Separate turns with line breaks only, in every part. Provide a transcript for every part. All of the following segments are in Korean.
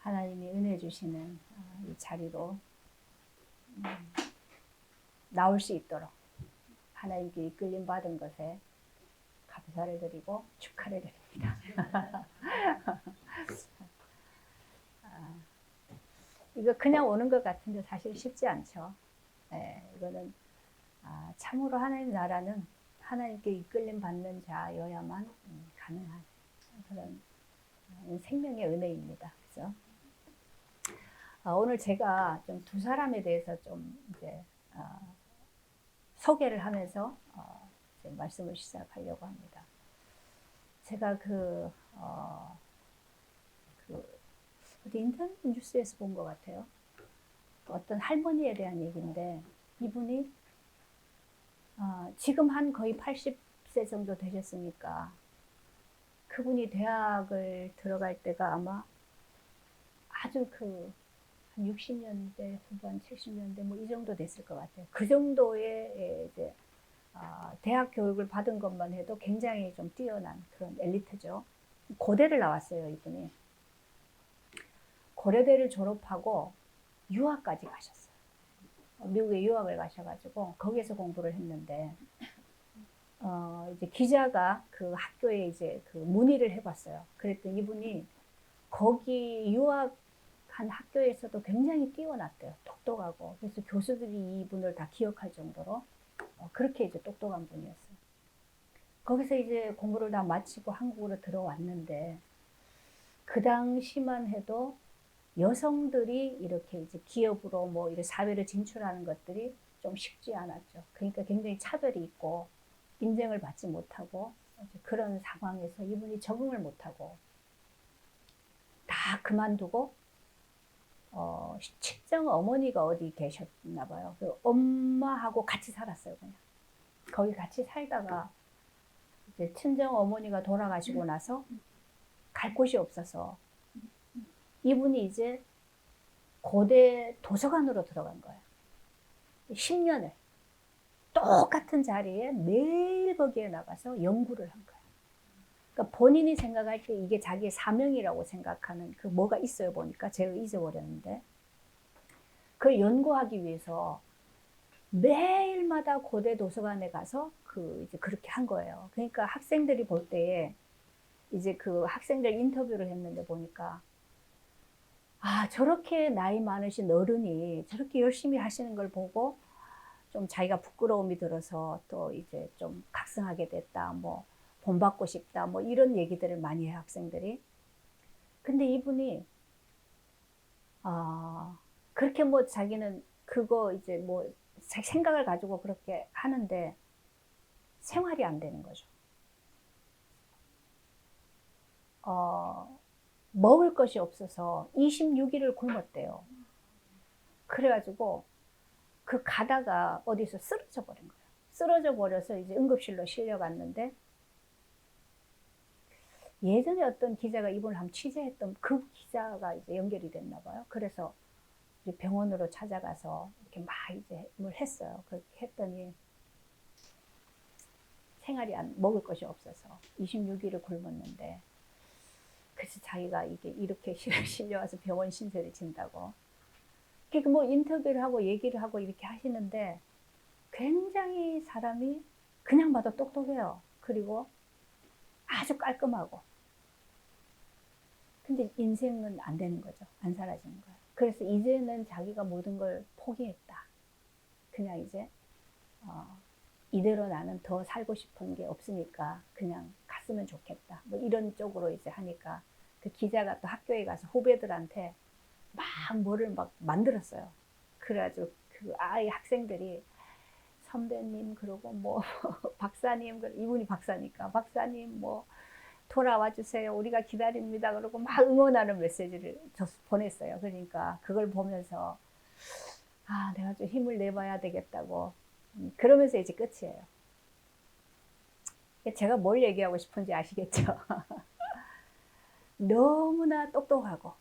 하나님이 은혜 주시는 이 자리로 나올 수 있도록 하나님께 이끌림 받은 것에 감사를 드리고 축하를 드립니다. 이거 그냥 오는 것 같은데 사실 쉽지 않죠. 네, 이거는 참으로 하나님 나라는 하나님께 이끌림 받는 자여야만 가능한 그런 생명의 은혜입니다. 그죠? 오늘 제가 좀 두 사람에 대해서 좀 이제 소개를 하면서 이제 말씀을 시작하려고 합니다. 제가 어디 인터넷 뉴스에서 본 것 같아요. 어떤 할머니에 대한 얘기인데 이분이 지금 한 거의 80세 정도 되셨으니까 그분이 대학을 들어갈 때가 아마 아주 한 60년대 후반 70년대 뭐 이 정도 됐을 것 같아요. 그 정도의 이제 대학 교육을 받은 것만 해도 굉장히 좀 뛰어난 그런 엘리트죠. 고대를 나왔어요, 이분이. 고려대를 졸업하고 유학까지 가셨어요. 미국에 유학을 가셔가지고 거기에서 공부를 했는데 이제 기자가 그 학교에 이제 그 문의를 해봤어요. 그랬더니 이분이 거기 유학한 학교에서도 굉장히 뛰어났대요. 똑똑하고. 그래서 교수들이 이분을 다 기억할 정도로 그렇게 이제 똑똑한 분이었어요. 거기서 이제 공부를 다 마치고 한국으로 들어왔는데 그 당시만 해도 여성들이 이렇게 이제 기업으로 뭐 이렇게 사회를 진출하는 것들이 좀 쉽지 않았죠. 그러니까 굉장히 차별이 있고 인정을 받지 못하고 그런 상황에서 이분이 적응을 못하고 다 그만두고 친정 어머니가 어디 계셨나 봐요. 그 엄마하고 같이 살았어요. 그냥 거기 같이 살다가 이제 친정 어머니가 돌아가시고 나서 갈 곳이 없어서 이분이 이제 고대 도서관으로 들어간 거예요. 10년을 똑같은 자리에 매일 거기에 나가서 연구를 한 거예요. 그러니까 본인이 생각할 때 이게 자기의 사명이라고 생각하는 그 뭐가 있어요. 보니까 제가 잊어버렸는데 그걸 연구하기 위해서 매일마다 고대 도서관에 가서 이제 그렇게 한 거예요. 그러니까 학생들이 볼 때에 이제 그 학생들 인터뷰를 했는데 보니까 저렇게 나이 많으신 어른이 저렇게 열심히 하시는 걸 보고 좀 자기가 부끄러움이 들어서 또 이제 좀 각성하게 됐다, 뭐 본받고 싶다, 뭐 이런 얘기들을 많이 해요, 학생들이. 근데 이분이 그렇게 뭐 자기는 그거 이제 뭐 생각을 가지고 그렇게 하는데 생활이 안 되는 거죠. 먹을 것이 없어서 26일을 굶었대요. 그래가지고 그 가다가 어디서 쓰러져 버린 거예요. 쓰러져 버려서 이제 응급실로 실려갔는데 예전에 어떤 기자가 이분을 한번 취재했던 그 기자가 이제 연결이 됐나 봐요. 그래서 이제 병원으로 찾아가서 이렇게 막 이제 뭘 했어요. 그렇게 했더니 생활이 먹을 것이 없어서 26일을 굶었는데 그래서 자기가 이게 이렇게 실려와서 병원 신세를 진다고. 그러니까 뭐 인터뷰를 하고 얘기를 하고 이렇게 하시는데 굉장히 사람이 그냥 봐도 똑똑해요. 그리고 아주 깔끔하고. 근데 인생은 안 되는 거죠. 안 사라지는 거예요. 그래서 이제는 자기가 모든 걸 포기했다. 그냥 이제 이대로 나는 더 살고 싶은 게 없으니까 그냥 갔으면 좋겠다. 뭐 이런 쪽으로 이제 하니까 그 기자가 또 학교에 가서 후배들한테 막 뭐를 막 만들었어요. 그래가지고 그 아이 학생들이 선배님 그러고 뭐 박사님 이분이 박사니까 박사님 뭐 돌아와 주세요. 우리가 기다립니다. 그러고 막 응원하는 메시지를 보냈어요. 그러니까 그걸 보면서 내가 좀 힘을 내봐야 되겠다고 그러면서 이제 끝이에요. 제가 뭘 얘기하고 싶은지 아시겠죠? 너무나 똑똑하고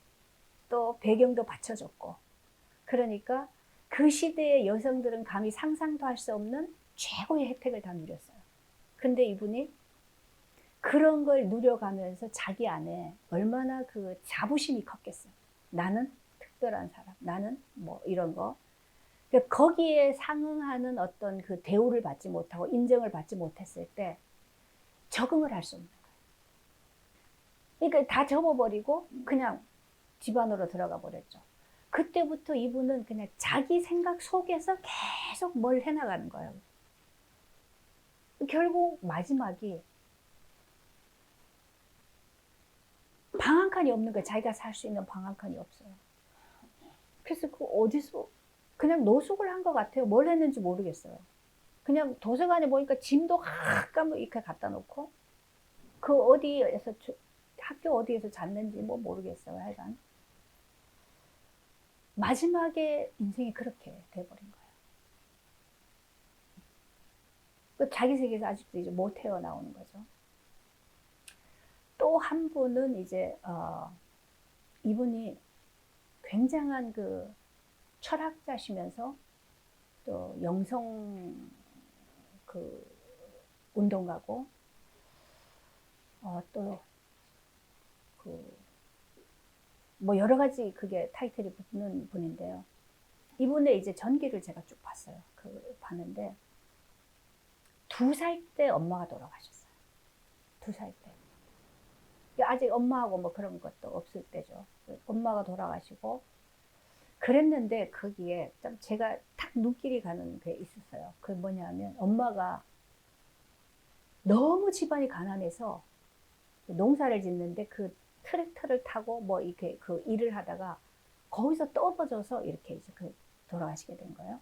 또 배경도 받쳐줬고 그러니까 그 시대의 여성들은 감히 상상도 할 수 없는 최고의 혜택을 다 누렸어요. 근데 이분이 그런 걸 누려가면서 자기 안에 얼마나 그 자부심이 컸겠어요. 나는 특별한 사람, 나는 뭐 이런 거. 그러니까 거기에 상응하는 어떤 그 대우를 받지 못하고 인정을 받지 못했을 때 적응을 할 수 없는 거예요. 그러니까 다 접어버리고 그냥 집 안으로 들어가 버렸죠. 그때부터 이분은 그냥 자기 생각 속에서 계속 뭘 해나가는 거예요. 결국 마지막이 방 한 칸이 없는 거예요. 자기가 살 수 있는 방 한 칸이 없어요. 그래서 그 어디서 그냥 노숙을 한 것 같아요. 뭘 했는지 모르겠어요. 그냥 도서관에 보니까 짐도 한가득 이렇게 갖다 놓고 그 어디에서 학교 어디에서 잤는지 뭐 모르겠어요. 하여간 마지막에 인생이 그렇게 돼버린 거예요. 그 자기 세계에서 아직도 이제 못 헤어나오는 거죠. 또 한 분은 이제 이분이 굉장한 그 철학자시면서 또 영성 그 운동가고 또 그 뭐 여러 가지 그게 타이틀이 붙는 분인데요. 이분의 이제 전기를 제가 쭉 봤어요. 그 봤는데 2살 때 엄마가 돌아가셨어요. 2살 때. 아직 엄마하고 뭐 그런 것도 없을 때죠. 엄마가 돌아가시고 그랬는데 거기에 좀 제가 딱 눈길이 가는 게 있었어요. 그 뭐냐면 엄마가 너무 집안이 가난해서 농사를 짓는데 그 트랙터를 타고 뭐 이렇게 그 일을 하다가 거기서 떨어져서 이렇게 이제 그 돌아가시게 된 거예요.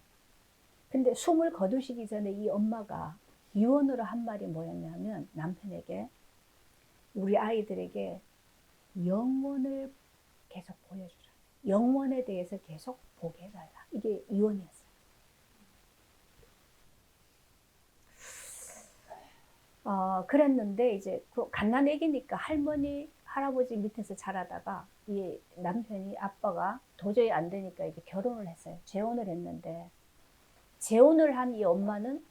근데 숨을 거두시기 전에 이 엄마가 유언으로 한 말이 뭐였냐면 남편에게 우리 아이들에게 영원을 계속 보여주라. 영원에 대해서 계속 보게 해달라. 이게 유언이었어요. 그랬는데 이제 그 갓난 애기니까 할머니, 할아버지 밑에서 자라다가 이 남편이 아빠가 도저히 안 되니까 이제 결혼을 했어요. 재혼을 했는데 재혼을 한 이 엄마는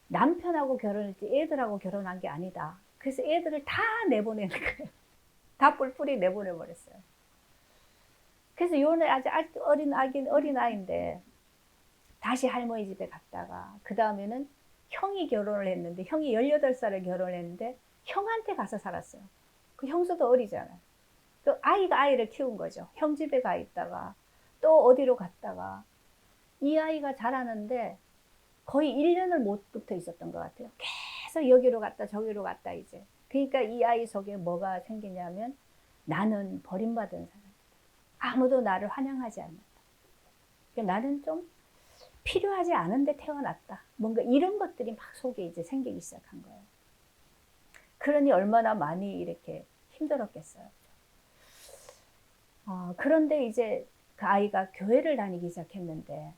남편하고 결혼했지 애들하고 결혼한 게 아니다. 그래서 애들을 다 내보내는 거예요. 다 뿔뿔이 내보내버렸어요. 그래서 요는 아직 어린 아이인데 다시 할머니 집에 갔다가 그 다음에는 형이 결혼을 했는데 형이 18살에 결혼을 했는데 형한테 가서 살았어요. 그 형수도 어리잖아요. 그 아이가 아이를 키운 거죠. 형 집에 가 있다가 또 어디로 갔다가 이 아이가 자라는데 거의 1년을 못 붙어 있었던 것 같아요. 계속 여기로 갔다 저기로 갔다 이제. 그러니까 이 아이 속에 뭐가 생기냐면 나는 버림받은 사람. 아무도 나를 환영하지 않는다. 그러니까 나는 좀 필요하지 않은데 태어났다. 뭔가 이런 것들이 막 속에 이제 생기기 시작한 거예요. 그러니 얼마나 많이 이렇게 힘들었겠어요. 그런데 이제 그 아이가 교회를 다니기 시작했는데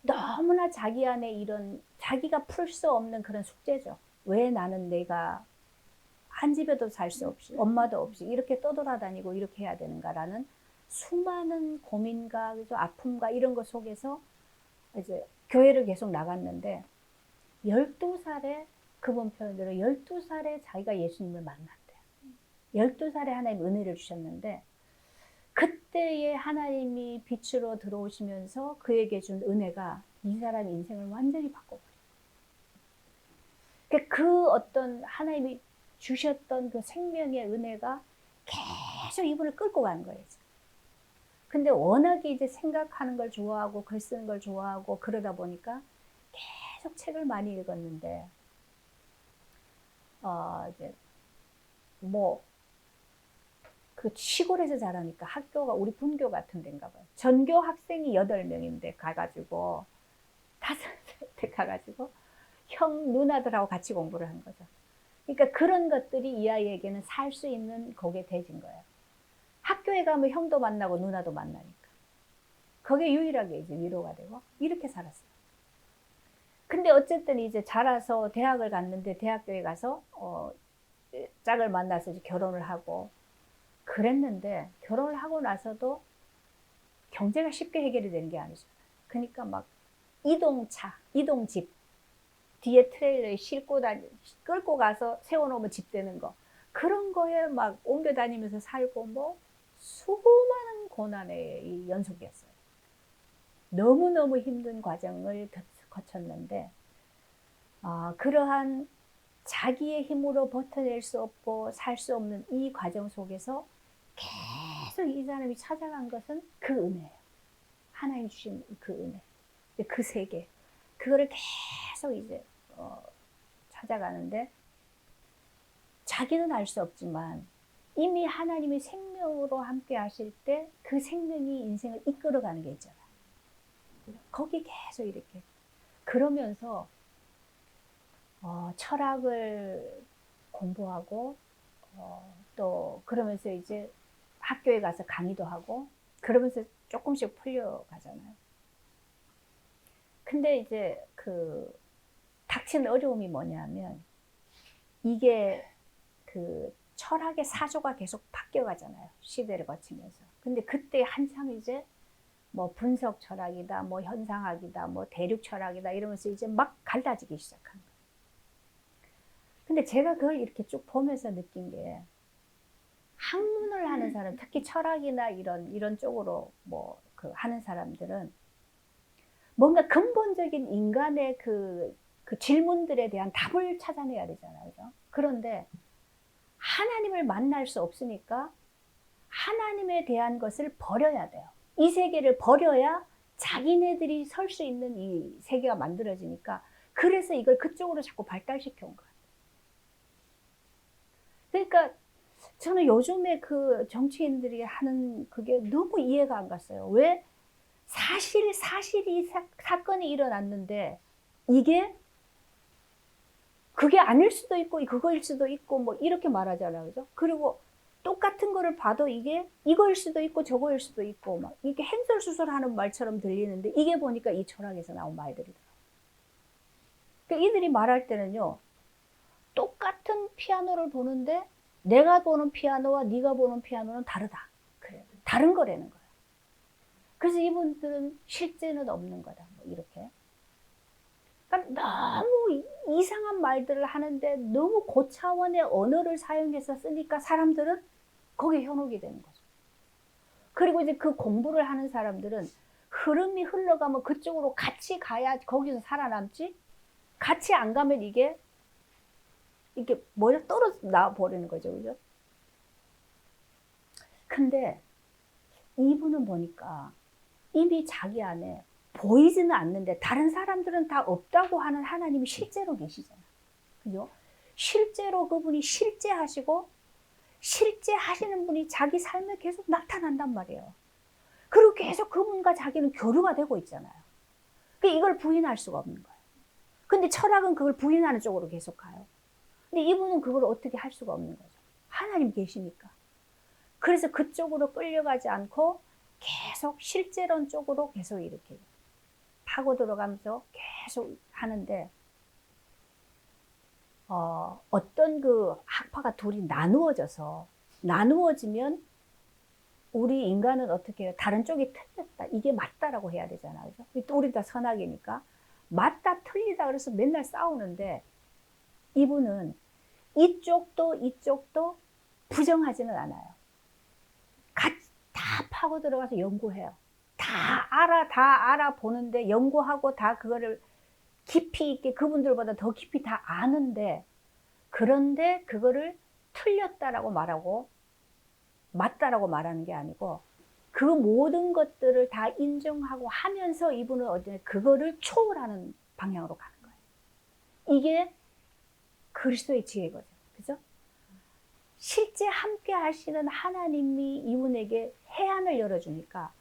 너무나 자기 안에 이런 자기가 풀 수 없는 그런 숙제죠. 왜 나는 내가 한 집에도 살 수 없이 엄마도 없이 이렇게 떠돌아다니고 이렇게 해야 되는가라는 수많은 고민과 아픔과 이런 것 속에서 이제 교회를 계속 나갔는데 12살에 그분 표현대로 12살에 자기가 예수님을 만났대요. 12살에 하나님 은혜를 주셨는데 그때의 하나님이 빛으로 들어오시면서 그에게 준 은혜가 이 사람의 인생을 완전히 바꿔버려요. 그 어떤 하나님이 주셨던 그 생명의 은혜가 계속 이분을 끌고 가는 거예요. 근데 워낙에 이제 생각하는 걸 좋아하고 글 쓰는 걸 좋아하고 그러다 보니까 계속 책을 많이 읽었는데 이제 뭐 그 시골에서 자라니까 학교가 우리 분교 같은 데인가 봐요. 전교 학생이 8명인데 가가지고 5살 때 가가지고 형 누나들하고 같이 공부를 한 거죠. 그러니까 그런 것들이 이 아이에게는 살 수 있는 곡에 대진 거예요. 학교에 가면 형도 만나고 누나도 만나니까. 그게 유일하게 이제 위로가 되고 이렇게 살았어요. 근데 어쨌든 이제 자라서 대학을 갔는데 대학교에 가서 짝을 만나서 이제 결혼을 하고 그랬는데 결혼을 하고 나서도 경제가 쉽게 해결이 되는 게 아니죠. 그러니까 막 이동차, 이동집 뒤에 트레일러에 끌고 가서 세워놓으면 집 되는 거 그런 거에 막 옮겨 다니면서 살고 뭐 수많은 고난의 이 연속이었어요. 너무너무 힘든 과정을 거쳤는데 그러한 자기의 힘으로 버텨낼 수 없고 살 수 없는 이 과정 속에서 계속 이 사람이 찾아간 것은 그 은혜예요. 하나님 주신 그 은혜, 그 세계, 그거를 계속 이제 찾아가는데 자기는 알 수 없지만 이미 하나님이 생명으로 함께 하실 때 그 생명이 인생을 이끌어가는 게 있잖아요. 거기 계속 이렇게 그러면서 철학을 공부하고 또 그러면서 이제 학교에 가서 강의도 하고 그러면서 조금씩 풀려가잖아요. 근데 이제 그 닥친 어려움이 뭐냐면 이게 그 철학의 사조가 계속 바뀌어가잖아요. 시대를 거치면서. 근데 그때 한참 이제 뭐 분석 철학이다, 뭐 현상학이다, 뭐 대륙 철학이다 이러면서 이제 막 갈라지기 시작한 거예요. 근데 제가 그걸 이렇게 쭉 보면서 느낀 게 학문을 하는 사람, 특히 철학이나 이런 쪽으로 뭐 그 하는 사람들은 뭔가 근본적인 인간의 그 질문들에 대한 답을 찾아내야 되잖아요. 그죠? 그런데 하나님을 만날 수 없으니까 하나님에 대한 것을 버려야 돼요. 이 세계를 버려야 자기네들이 설 수 있는 이 세계가 만들어지니까 그래서 이걸 그쪽으로 자꾸 발달시켜 온 거예요. 그러니까 저는 요즘에 그 정치인들이 하는 그게 너무 이해가 안 갔어요. 왜 사실이 사건이 일어났는데 이게 그게 아닐 수도 있고 그거일 수도 있고 뭐 이렇게 말하잖아요. 그죠? 그리고 똑같은 거를 봐도 이게 이거일 수도 있고 저거일 수도 있고 막 이게 횡설수설하는 말처럼 들리는데 이게 보니까 이 철학에서 나온 말들이더라고요. 그러니까 이들이 말할 때는요. 똑같은 피아노를 보는데 내가 보는 피아노와 네가 보는 피아노는 다르다. 그래요. 다른 거라는 거예요. 그래서 이분들은 실제는 없는 거다. 뭐 이렇게. 그러니까 너무 이상한 말들을 하는데 너무 고차원의 언어를 사용해서 쓰니까 사람들은 거기에 현혹이 되는 거죠. 그리고 이제 그 공부를 하는 사람들은 흐름이 흘러가면 그쪽으로 같이 가야 거기서 살아남지 같이 안 가면 이게 뭐냐 떨어져 나와 버리는 거죠. 그죠? 근데 이분은 보니까 이미 자기 안에 보이지는 않는데 다른 사람들은 다 없다고 하는 하나님이 실제로 계시잖아요. 그죠? 실제로 그분이 실제 하시고 실제 하시는 분이 자기 삶에 계속 나타난단 말이에요. 그리고 계속 그분과 자기는 교류가 되고 있잖아요. 그러니까 이걸 부인할 수가 없는 거예요. 근데 철학은 그걸 부인하는 쪽으로 계속 가요. 근데 이분은 그걸 어떻게 할 수가 없는 거죠. 하나님 계시니까. 그래서 그쪽으로 끌려가지 않고 계속 실제론 쪽으로 계속 이렇게 파고 들어가면서 계속 하는데 어떤 그 학파가 둘이 나누어지면 우리 인간은 어떻게 해요? 다른 쪽이 틀렸다. 이게 맞다라고 해야 되잖아요. 그죠? 우리 다 선악이니까. 맞다, 틀리다 그래서 맨날 싸우는데 이분은 이쪽도 부정하지는 않아요. 다 파고 들어가서 연구해요. 다 알아보는데 연구하고 다 그거를 깊이 있게 그분들보다 더 깊이 다 아는데 그런데 그거를 틀렸다라고 말하고 맞다라고 말하는 게 아니고 그 모든 것들을 다 인정하고 하면서 이분은 어디 그거를 초월하는 방향으로 가는 거예요. 이게 그리스도의 지혜거죠. 그죠? 실제 함께 하시는 하나님이 이분에게 해안을 열어주니까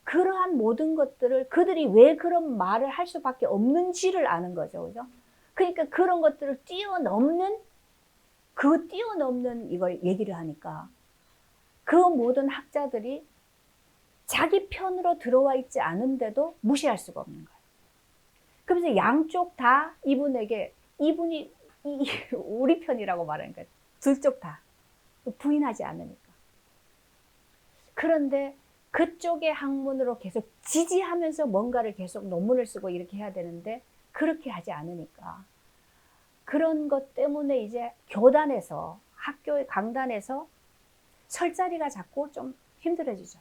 그러한 모든 것들을 그들이 왜 그런 말을 할 수밖에 없는지를 아는 거죠. 그죠? 그러니까 그런 것들을 뛰어넘는 이걸 얘기를 하니까 그 모든 학자들이 자기 편으로 들어와 있지 않은데도 무시할 수가 없는 거예요. 그래서 양쪽 다 이분이 우리 편이라고 말하는 거예요. 둘 쪽 다. 부인하지 않으니까. 그런데 그쪽의 학문으로 계속 지지하면서 뭔가를 계속 논문을 쓰고 이렇게 해야 되는데 그렇게 하지 않으니까 그런 것 때문에 이제 교단에서 학교의 강단에서 설 자리가 자꾸 좀 힘들어지죠.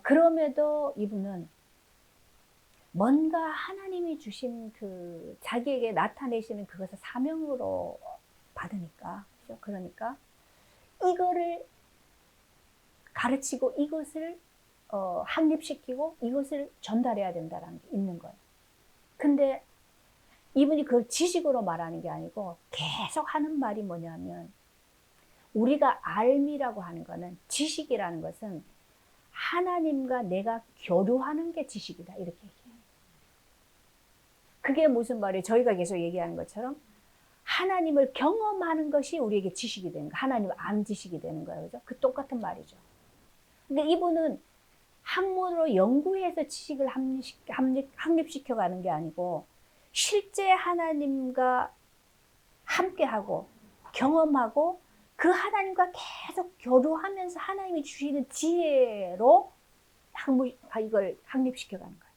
그럼에도 이분은 뭔가 하나님이 주신 그 자기에게 나타내시는 그것을 사명으로 받으니까, 그죠? 그러니까 이거를 가르치고 이것을 확립시키고 이것을 전달해야 된다는 게 있는 거예요. 근데 이분이 그걸 지식으로 말하는 게 아니고 계속 하는 말이 뭐냐면, 우리가 알미라고 하는 거는, 지식이라는 것은 하나님과 내가 교류하는 게 지식이다, 이렇게 얘기해요. 그게 무슨 말이에요? 저희가 계속 얘기하는 것처럼 하나님을 경험하는 것이 우리에게 지식이 되는 거예요. 하나님을 아는 지식이 되는 거예요. 그죠? 그 똑같은 말이죠. 근데 이분은 학문으로 연구해서 지식을 확립시켜 가는 게 아니고, 실제 하나님과 함께하고 경험하고 그 하나님과 계속 교류하면서 하나님이 주시는 지혜로 이걸 확립시켜 가는 거예요.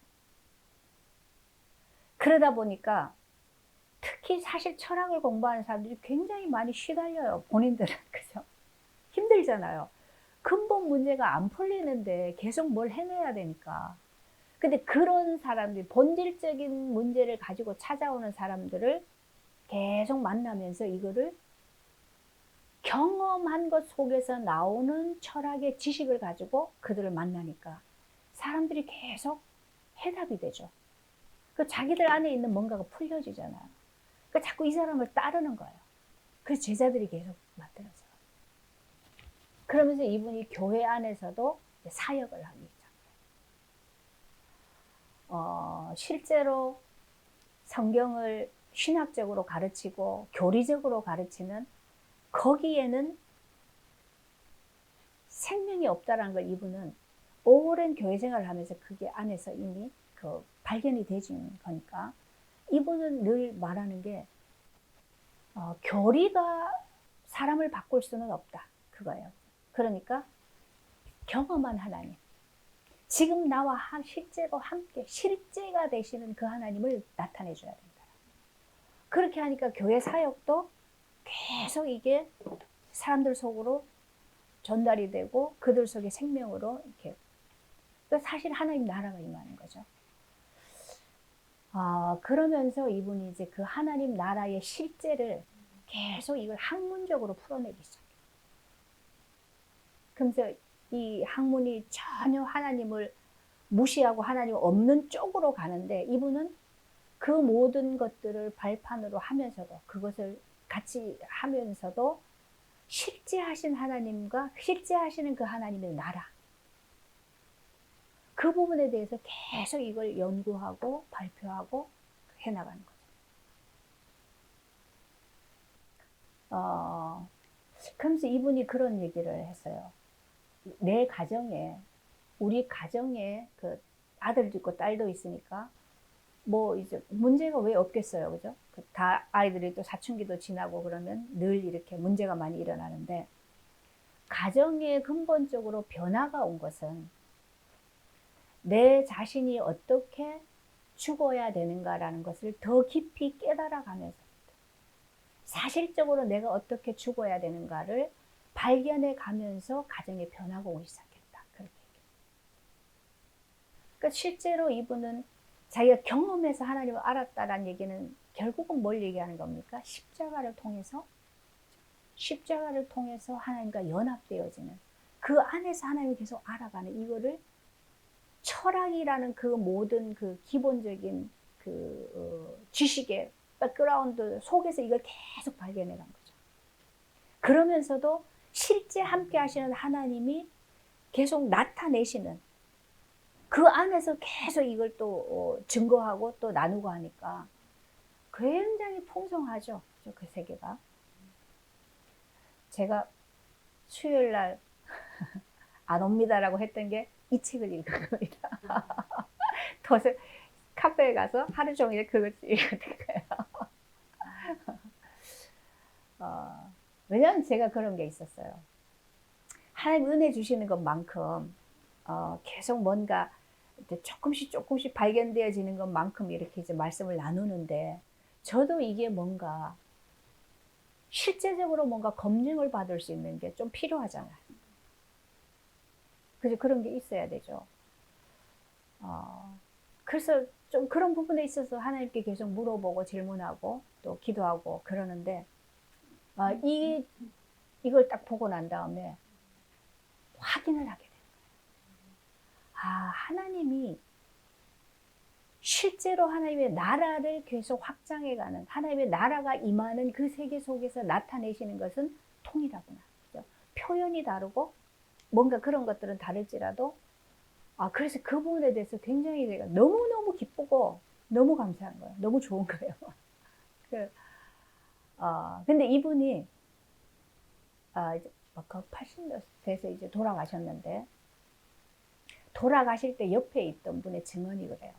그러다 보니까 특히 사실 철학을 공부하는 사람들이 굉장히 많이 시달려요. 본인들은. 그죠? 힘들잖아요. 근본 문제가 안 풀리는데 계속 뭘 해내야 되니까. 근데 그런 사람들이, 본질적인 문제를 가지고 찾아오는 사람들을 계속 만나면서 이거를 경험한 것 속에서 나오는 철학의 지식을 가지고 그들을 만나니까 사람들이 계속 해답이 되죠. 그 자기들 안에 있는 뭔가가 풀려지잖아요. 그 자꾸 이 사람을 따르는 거예요. 그래서 제자들이 계속 만들어져요. 그러면서 이분이 교회 안에서도 사역을 하기 시작해요. 실제로 성경을 신학적으로 가르치고 교리적으로 가르치는, 거기에는 생명이 없다라는 걸 이분은 오랜 교회 생활을 하면서 그게 안에서 이미 그 발견이 되진 거니까, 이분은 늘 말하는 게 교리가 사람을 바꿀 수는 없다, 그거예요. 그러니까 경험한 하나님, 지금 나와 실제로 함께 실제가 되시는 그 하나님을 나타내 줘야 된다. 그렇게 하니까 교회 사역도 계속 이게 사람들 속으로 전달이 되고 그들 속에 생명으로 이렇게, 그러니까 사실 하나님 나라가 임하는 거죠. 그러면서 이분이 이제 그 하나님 나라의 실제를 계속 이걸 학문적으로 풀어내기 시작해요. 그러면서 이 학문이 전혀 하나님을 무시하고 하나님 없는 쪽으로 가는데, 이분은 그 모든 것들을 발판으로 하면서도, 그것을 같이 하면서도 실제 하신 하나님과 실제 하시는 그 하나님의 나라, 그 부분에 대해서 계속 이걸 연구하고 발표하고 해나가는 거죠. 그러면서 이분이 그런 얘기를 했어요. 내 가정에, 우리 가정에 그 아들도 있고 딸도 있으니까 뭐 이제 문제가 왜 없겠어요, 그죠? 다 아이들이 또 사춘기도 지나고 그러면 늘 이렇게 문제가 많이 일어나는데, 가정에 근본적으로 변화가 온 것은 내 자신이 어떻게 죽어야 되는가라는 것을 더 깊이 깨달아 가면서, 사실적으로 내가 어떻게 죽어야 되는가를 발견해 가면서 가정의 변화가 오기 시작했다, 그렇게 얘기해요. 그러니까 실제로 이분은 자기가 경험해서 하나님을 알았다라는 얘기는 결국은 뭘 얘기하는 겁니까? 십자가를 통해서 하나님과 연합되어지는, 그 안에서 하나님을 계속 알아가는, 이거를 철학이라는 그 모든 그 기본적인 그 지식의 백그라운드 속에서 이걸 계속 발견해 간 거죠. 그러면서도 실제 함께 하시는 하나님이 계속 나타내시는, 그 안에서 계속 이걸 또 증거하고 또 나누고 하니까 굉장히 풍성하죠, 그 세계가. 제가 수요일 날 안 옵니다라고 했던 게 이 책을 읽은 겁니다. 도서 카페에 가서 하루 종일 그걸 읽은 거예요. 왜냐하면 제가 그런 게 있었어요. 하나님 은혜 주시는 것만큼 계속 뭔가 조금씩 발견되어지는 것만큼 이렇게 이제 말씀을 나누는데, 저도 이게 뭔가 실제적으로 뭔가 검증을 받을 수 있는 게 좀 필요하잖아요. 그래서 그런 게 있어야 되죠. 그래서 좀 그런 부분에 있어서 하나님께 계속 물어보고 질문하고 또 기도하고 그러는데, 이걸 딱 보고 난 다음에 확인을 하게 돼요. 하나님이 실제로 하나님의 나라를 계속 확장해가는, 하나님의 나라가 임하는 그 세계 속에서 나타내시는 것은 통일하구나. 그죠? 표현이 다르고 뭔가 그런 것들은 다를지라도, 그래서 그 부분에 대해서 굉장히 제가 너무너무 기쁘고 너무 감사한 거예요. 너무 좋은 거예요. 근데 이분이 이제 80몇 돼서 이제 돌아가셨는데, 돌아가실 때 옆에 있던 분의 증언이 그래요.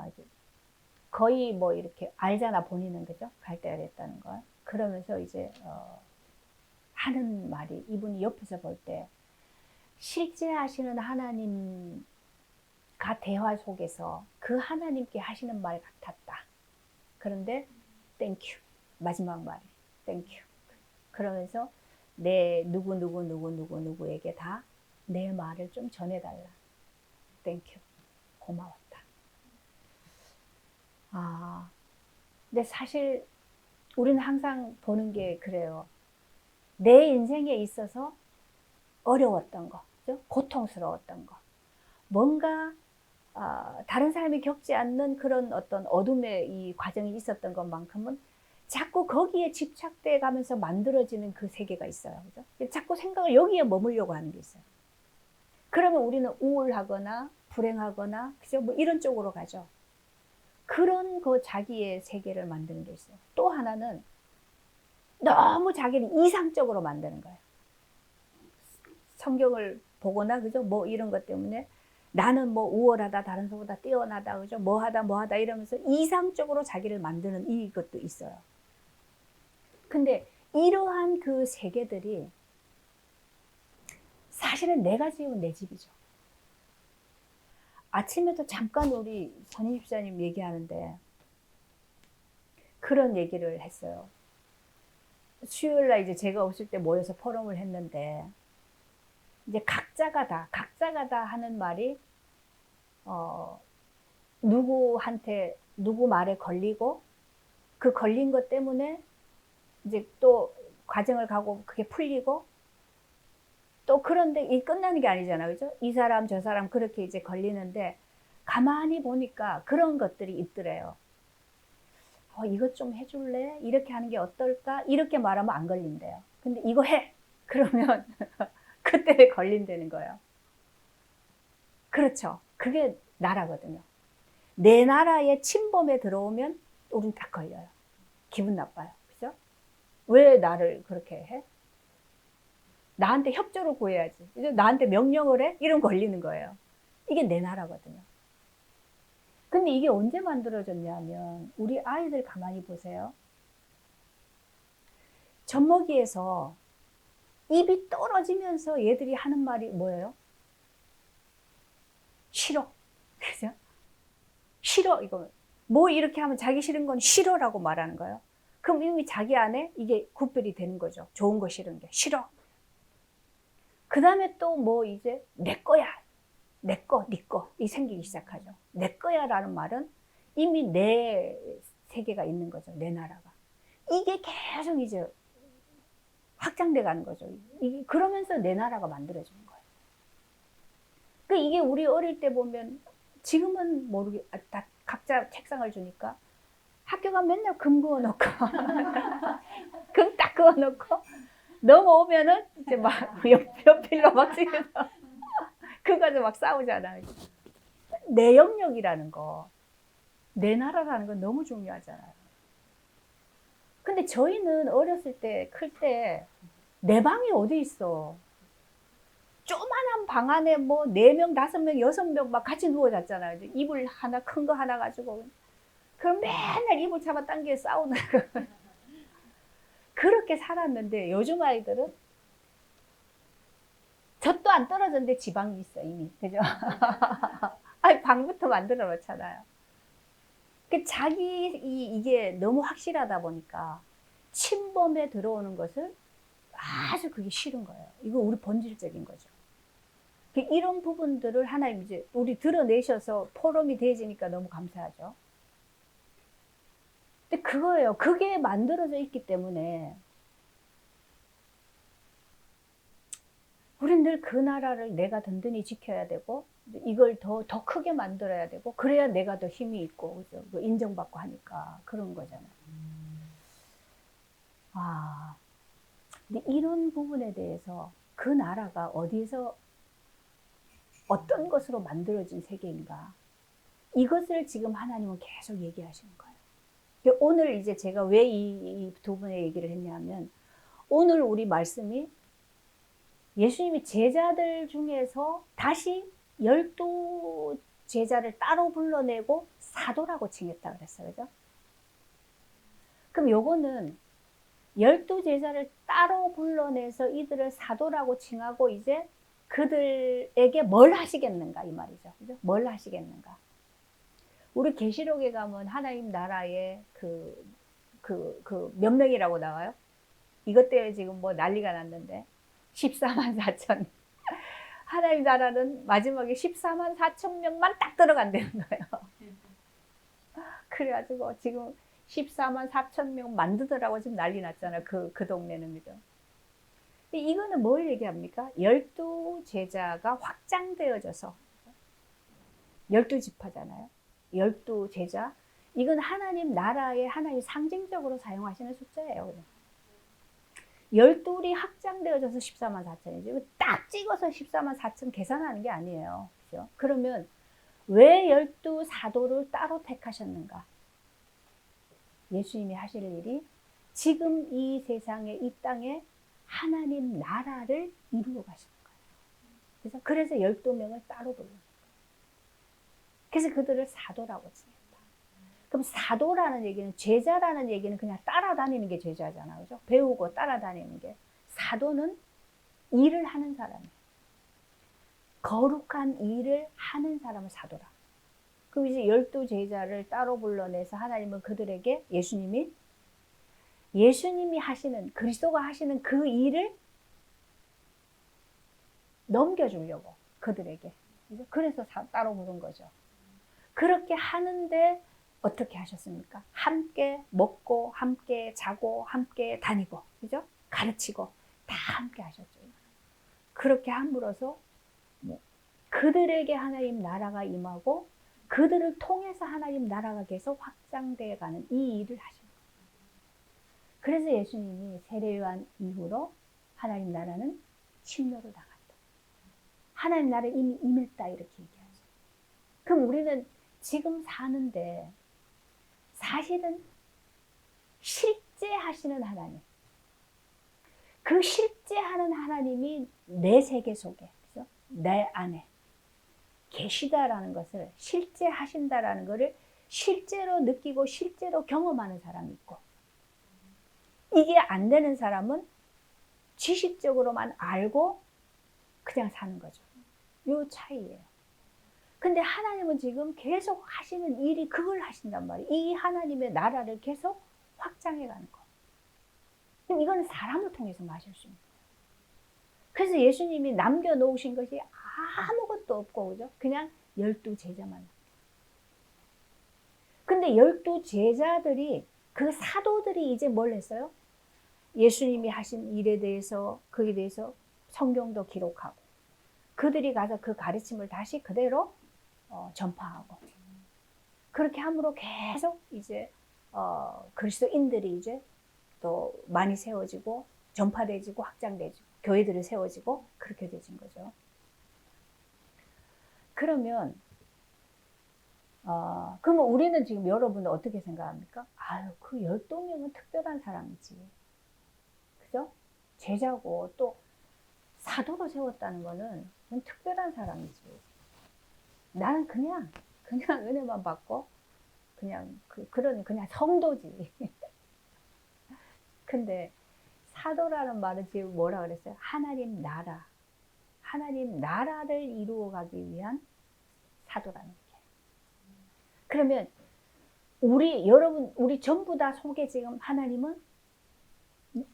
이제 거의 뭐 이렇게 알잖아, 본인은. 그죠? 갈 때가 됐다는 걸. 그러면서 이제 하는 말이, 이분이 옆에서 볼 때 실제 하시는 하나님과 대화 속에서 그 하나님께 하시는 말 같았다. 그런데 땡큐, 마지막 말이 땡큐. 그러면서 내 누구에게 다 내 말을 좀 전해달라. 땡큐, 고마웠다. 근데 사실 우리는 항상 보는 게 그래요. 내 인생에 있어서 어려웠던 거, 그죠? 고통스러웠던 거, 뭔가 다른 사람이 겪지 않는 그런 어떤 어둠의 이 과정이 있었던 것만큼은 자꾸 거기에 집착돼 가면서 만들어지는 그 세계가 있어요. 그죠? 자꾸 생각을 여기에 머물려고 하는 게 있어요. 그러면 우리는 우울하거나 불행하거나, 그죠? 뭐 이런 쪽으로 가죠. 그런 그 자기의 세계를 만드는 게 있어요. 또 하나는 너무 자기를 이상적으로 만드는 거예요. 성경을 보거나, 그죠? 뭐 이런 것 때문에 나는 뭐 우월하다, 다른 사람보다 뛰어나다, 그죠? 뭐 하다 이러면서 이상적으로 자기를 만드는 이것도 있어요. 근데 이러한 그 세계들이 사실은 내가 지은 내 집이죠. 아침에도 잠깐 우리 선임 집사님 얘기하는데 그런 얘기를 했어요. 수요일날 이제 제가 없을 때 모여서 포럼을 했는데, 이제 각자가 다 하는 말이 누구한테 누구 말에 걸리고, 그 걸린 것 때문에 이제 또 과정을 가고 그게 풀리고, 또 그런데 이 끝나는 게 아니잖아요. 그죠? 이 사람 저 사람 그렇게 이제 걸리는데, 가만히 보니까 그런 것들이 있더래요. 이것 좀 해줄래? 이렇게 하는 게 어떨까? 이렇게 말하면 안 걸린대요. 근데 이거 해! 그러면 그때 걸린다는 거예요. 그렇죠. 그게 나라거든요. 내 나라의 침범에 들어오면 우린 딱 걸려요. 기분 나빠요. 그죠? 왜 나를 그렇게 해? 나한테 협조를 구해야지. 나한테 명령을 해? 이런 걸리는 거예요. 이게 내 나라거든요. 근데 이게 언제 만들어졌냐면, 우리 아이들 가만히 보세요. 젖먹이에서 입이 떨어지면서 얘들이 하는 말이 뭐예요? 싫어. 그죠? 싫어. 이거 뭐 이렇게 하면 자기 싫은 건 싫어라고 말하는 거예요. 그럼 이미 자기 안에 이게 구별이 되는 거죠. 좋은 거 싫은 게 싫어. 그 다음에 또 뭐 이제 내 거야, 내 거, 네 거 이 생기기 시작하죠. 내 거야라는 말은 이미 내 세계가 있는 거죠. 내 나라가. 이게 계속 이제 확장돼 가는 거죠. 그러면서 내 나라가 만들어지는 거예요. 그러니까 이게 우리 어릴 때 보면, 지금은 다 각자 책상을 주니까 학교 가면 맨날 금 그어놓고 금 딱 그어놓고 넘어오면은 이제 막 연필로 막 찍어서 그거 가지고 막 싸우잖아요. 내 영역이라는 거, 내 나라라는 건 너무 중요하잖아요. 근데 저희는 어렸을 때, 클 때 내 방이 어디 있어? 조그만한 방 안에 뭐 4명, 5명, 6명 막 같이 누워 잤잖아요. 이불 하나, 큰 거 하나 가지고. 그럼 맨날 이불 잡아 당겨 싸우는 거. 그렇게 살았는데, 요즘 아이들은 젖도 안 떨어졌는데 지방이 있어, 이미. 그죠? 아니, 방부터 만들어 놓잖아요. 이게 너무 확실하다 보니까 침범에 들어오는 것을 아주 그게 싫은 거예요. 이거 우리 본질적인 거죠. 이런 부분들을 하나님 이제 우리 드러내셔서 포럼이 되어지니까 너무 감사하죠. 근데 그거예요. 그게 만들어져 있기 때문에 우린 늘 그 나라를 내가 든든히 지켜야 되고 이걸 더 크게 만들어야 되고 그래야 내가 더 힘이 있고 그죠? 인정받고 하니까 그런 거잖아요. 근데 이런 부분에 대해서 그 나라가 어디서 어떤 것으로 만들어진 세계인가 이것을 지금 하나님은 계속 얘기하시는 거예요. 오늘 이제 제가 왜 이 두 분의 얘기를 했냐면 오늘 우리 말씀이 예수님이 제자들 중에서 다시 12 제자를 따로 불러내고 사도라고 칭했다 그랬어요. 그죠? 그럼 요거는 12 제자를 따로 불러내서 이들을 사도라고 칭하고 이제 그들에게 뭘 하시겠는가 이 말이죠. 그죠? 뭘 하시겠는가. 우리 계시록에 가면 하나님 나라에 몇 명이라고 나와요? 이것 때문에 지금 뭐 난리가 났는데 14만 4천. 하나님 나라는 마지막에 14만 4천 명만 딱 들어간다는 거예요. 그래가지고 지금 14만 4천 명 만드더라고 지금 난리 났잖아요. 그 동네는 그죠. 이거는 뭘 얘기합니까? 12 제자가 확장되어져서 12지파잖아요. 12 제자. 이건 하나님 나라에 하나님 상징적으로 사용하시는 숫자예요. 12이 확장되어져서 14만 4천이죠. 딱 찍어서 14만 4천 계산하는 게 아니에요. 그죠? 그러면 왜 12 사도를 따로 택하셨는가? 예수님이 하실 일이 지금 이 세상에 이 땅에 하나님 나라를 이루어 가시는 거예요. 그래서 12명을 따로 불러요. 그래서 그들을 사도라고 칭했다. 그럼 사도라는 얘기는 제자라는 얘기는 그냥 따라다니는 게 제자잖아요. 그죠? 배우고 따라다니는 게. 사도는 일을 하는 사람이에요. 거룩한 일을 하는 사람을 사도라. 그럼 이제 12 제자를 따로 불러내서 하나님은 그들에게 예수님이 하시는 그리스도가 하시는 그 일을 넘겨주려고 그들에게. 그래서 따로 부른 거죠. 그렇게 하는데 어떻게 하셨습니까? 함께 먹고 함께 자고 함께 다니고 그죠? 가르치고 다 함께 하셨죠. 그렇게 함으로써 그들에게 하나님 나라가 임하고 그들을 통해서 하나님 나라가 계속 확장되어 가는 이 일을 하신 거예요. 그래서 예수님이 세례요한 이후로 하나님 나라는 침노를 당한다. 하나님 나라에 이미 임했다 이렇게 얘기하죠. 그럼 우리는 지금 사는데 사실은 실제 하시는 하나님, 그 실제 하는 하나님이 내 세계 속에, 그죠? 내 안에 계시다라는 것을 실제 하신다라는 것을 실제로 느끼고 실제로 경험하는 사람이 있고 이게 안 되는 사람은 지식적으로만 알고 그냥 사는 거죠. 요 차이예요. 근데 하나님은 지금 계속 하시는 일이 그걸 하신단 말이에요. 이 하나님의 나라를 계속 확장해 가는 거. 그럼 이건 사람을 통해서 하실 수 있는 거예요. 그래서 예수님이 남겨놓으신 것이 아무것도 없고, 그죠? 그냥 12 제자만. 근데 12 제자들이, 그 사도들이 이제 뭘 했어요? 예수님이 하신 일에 대해서, 그에 대해서 성경도 기록하고, 그들이 가서 그 가르침을 다시 그대로 전파하고, 그렇게 함으로 계속 이제 그리스도인들이 이제 또 많이 세워지고 전파되지고 확장되지고 교회들이 세워지고 그렇게 되진 거죠. 그러면 그러면 우리는 지금 여러분은 어떻게 생각합니까? 아유, 그 12명은 특별한 사람이지. 그죠? 제자고 또 사도로 세웠다는 거는 특별한 사람이지. 나는 그냥 은혜만 받고 그냥 그냥 성도지. 근데 사도라는 말은 지금 뭐라 그랬어요? 하나님 나라를 이루어가기 위한 사도라는 거예요. 그러면 우리 전부 다 속에 지금 하나님은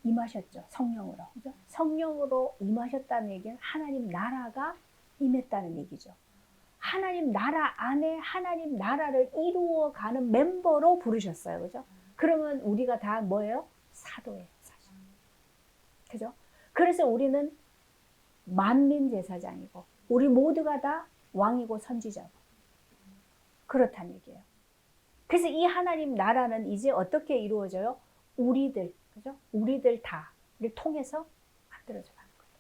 임하셨죠. 성령으로. 그죠? 성령으로 임하셨다는 얘기는 하나님 나라가 임했다는 얘기죠. 하나님 나라 안에 하나님 나라를 이루어가는 멤버로 부르셨어요. 그죠? 그러면 우리가 다 뭐예요? 사도예요. 사실. 그죠? 그래서 우리는 만민 제사장이고 우리 모두가 다 왕이고 선지자고 그렇다는 얘기예요. 그래서 이 하나님 나라는 이제 어떻게 이루어져요? 우리들, 그죠? 우리들 다를 통해서 만들어져 가는 거예요.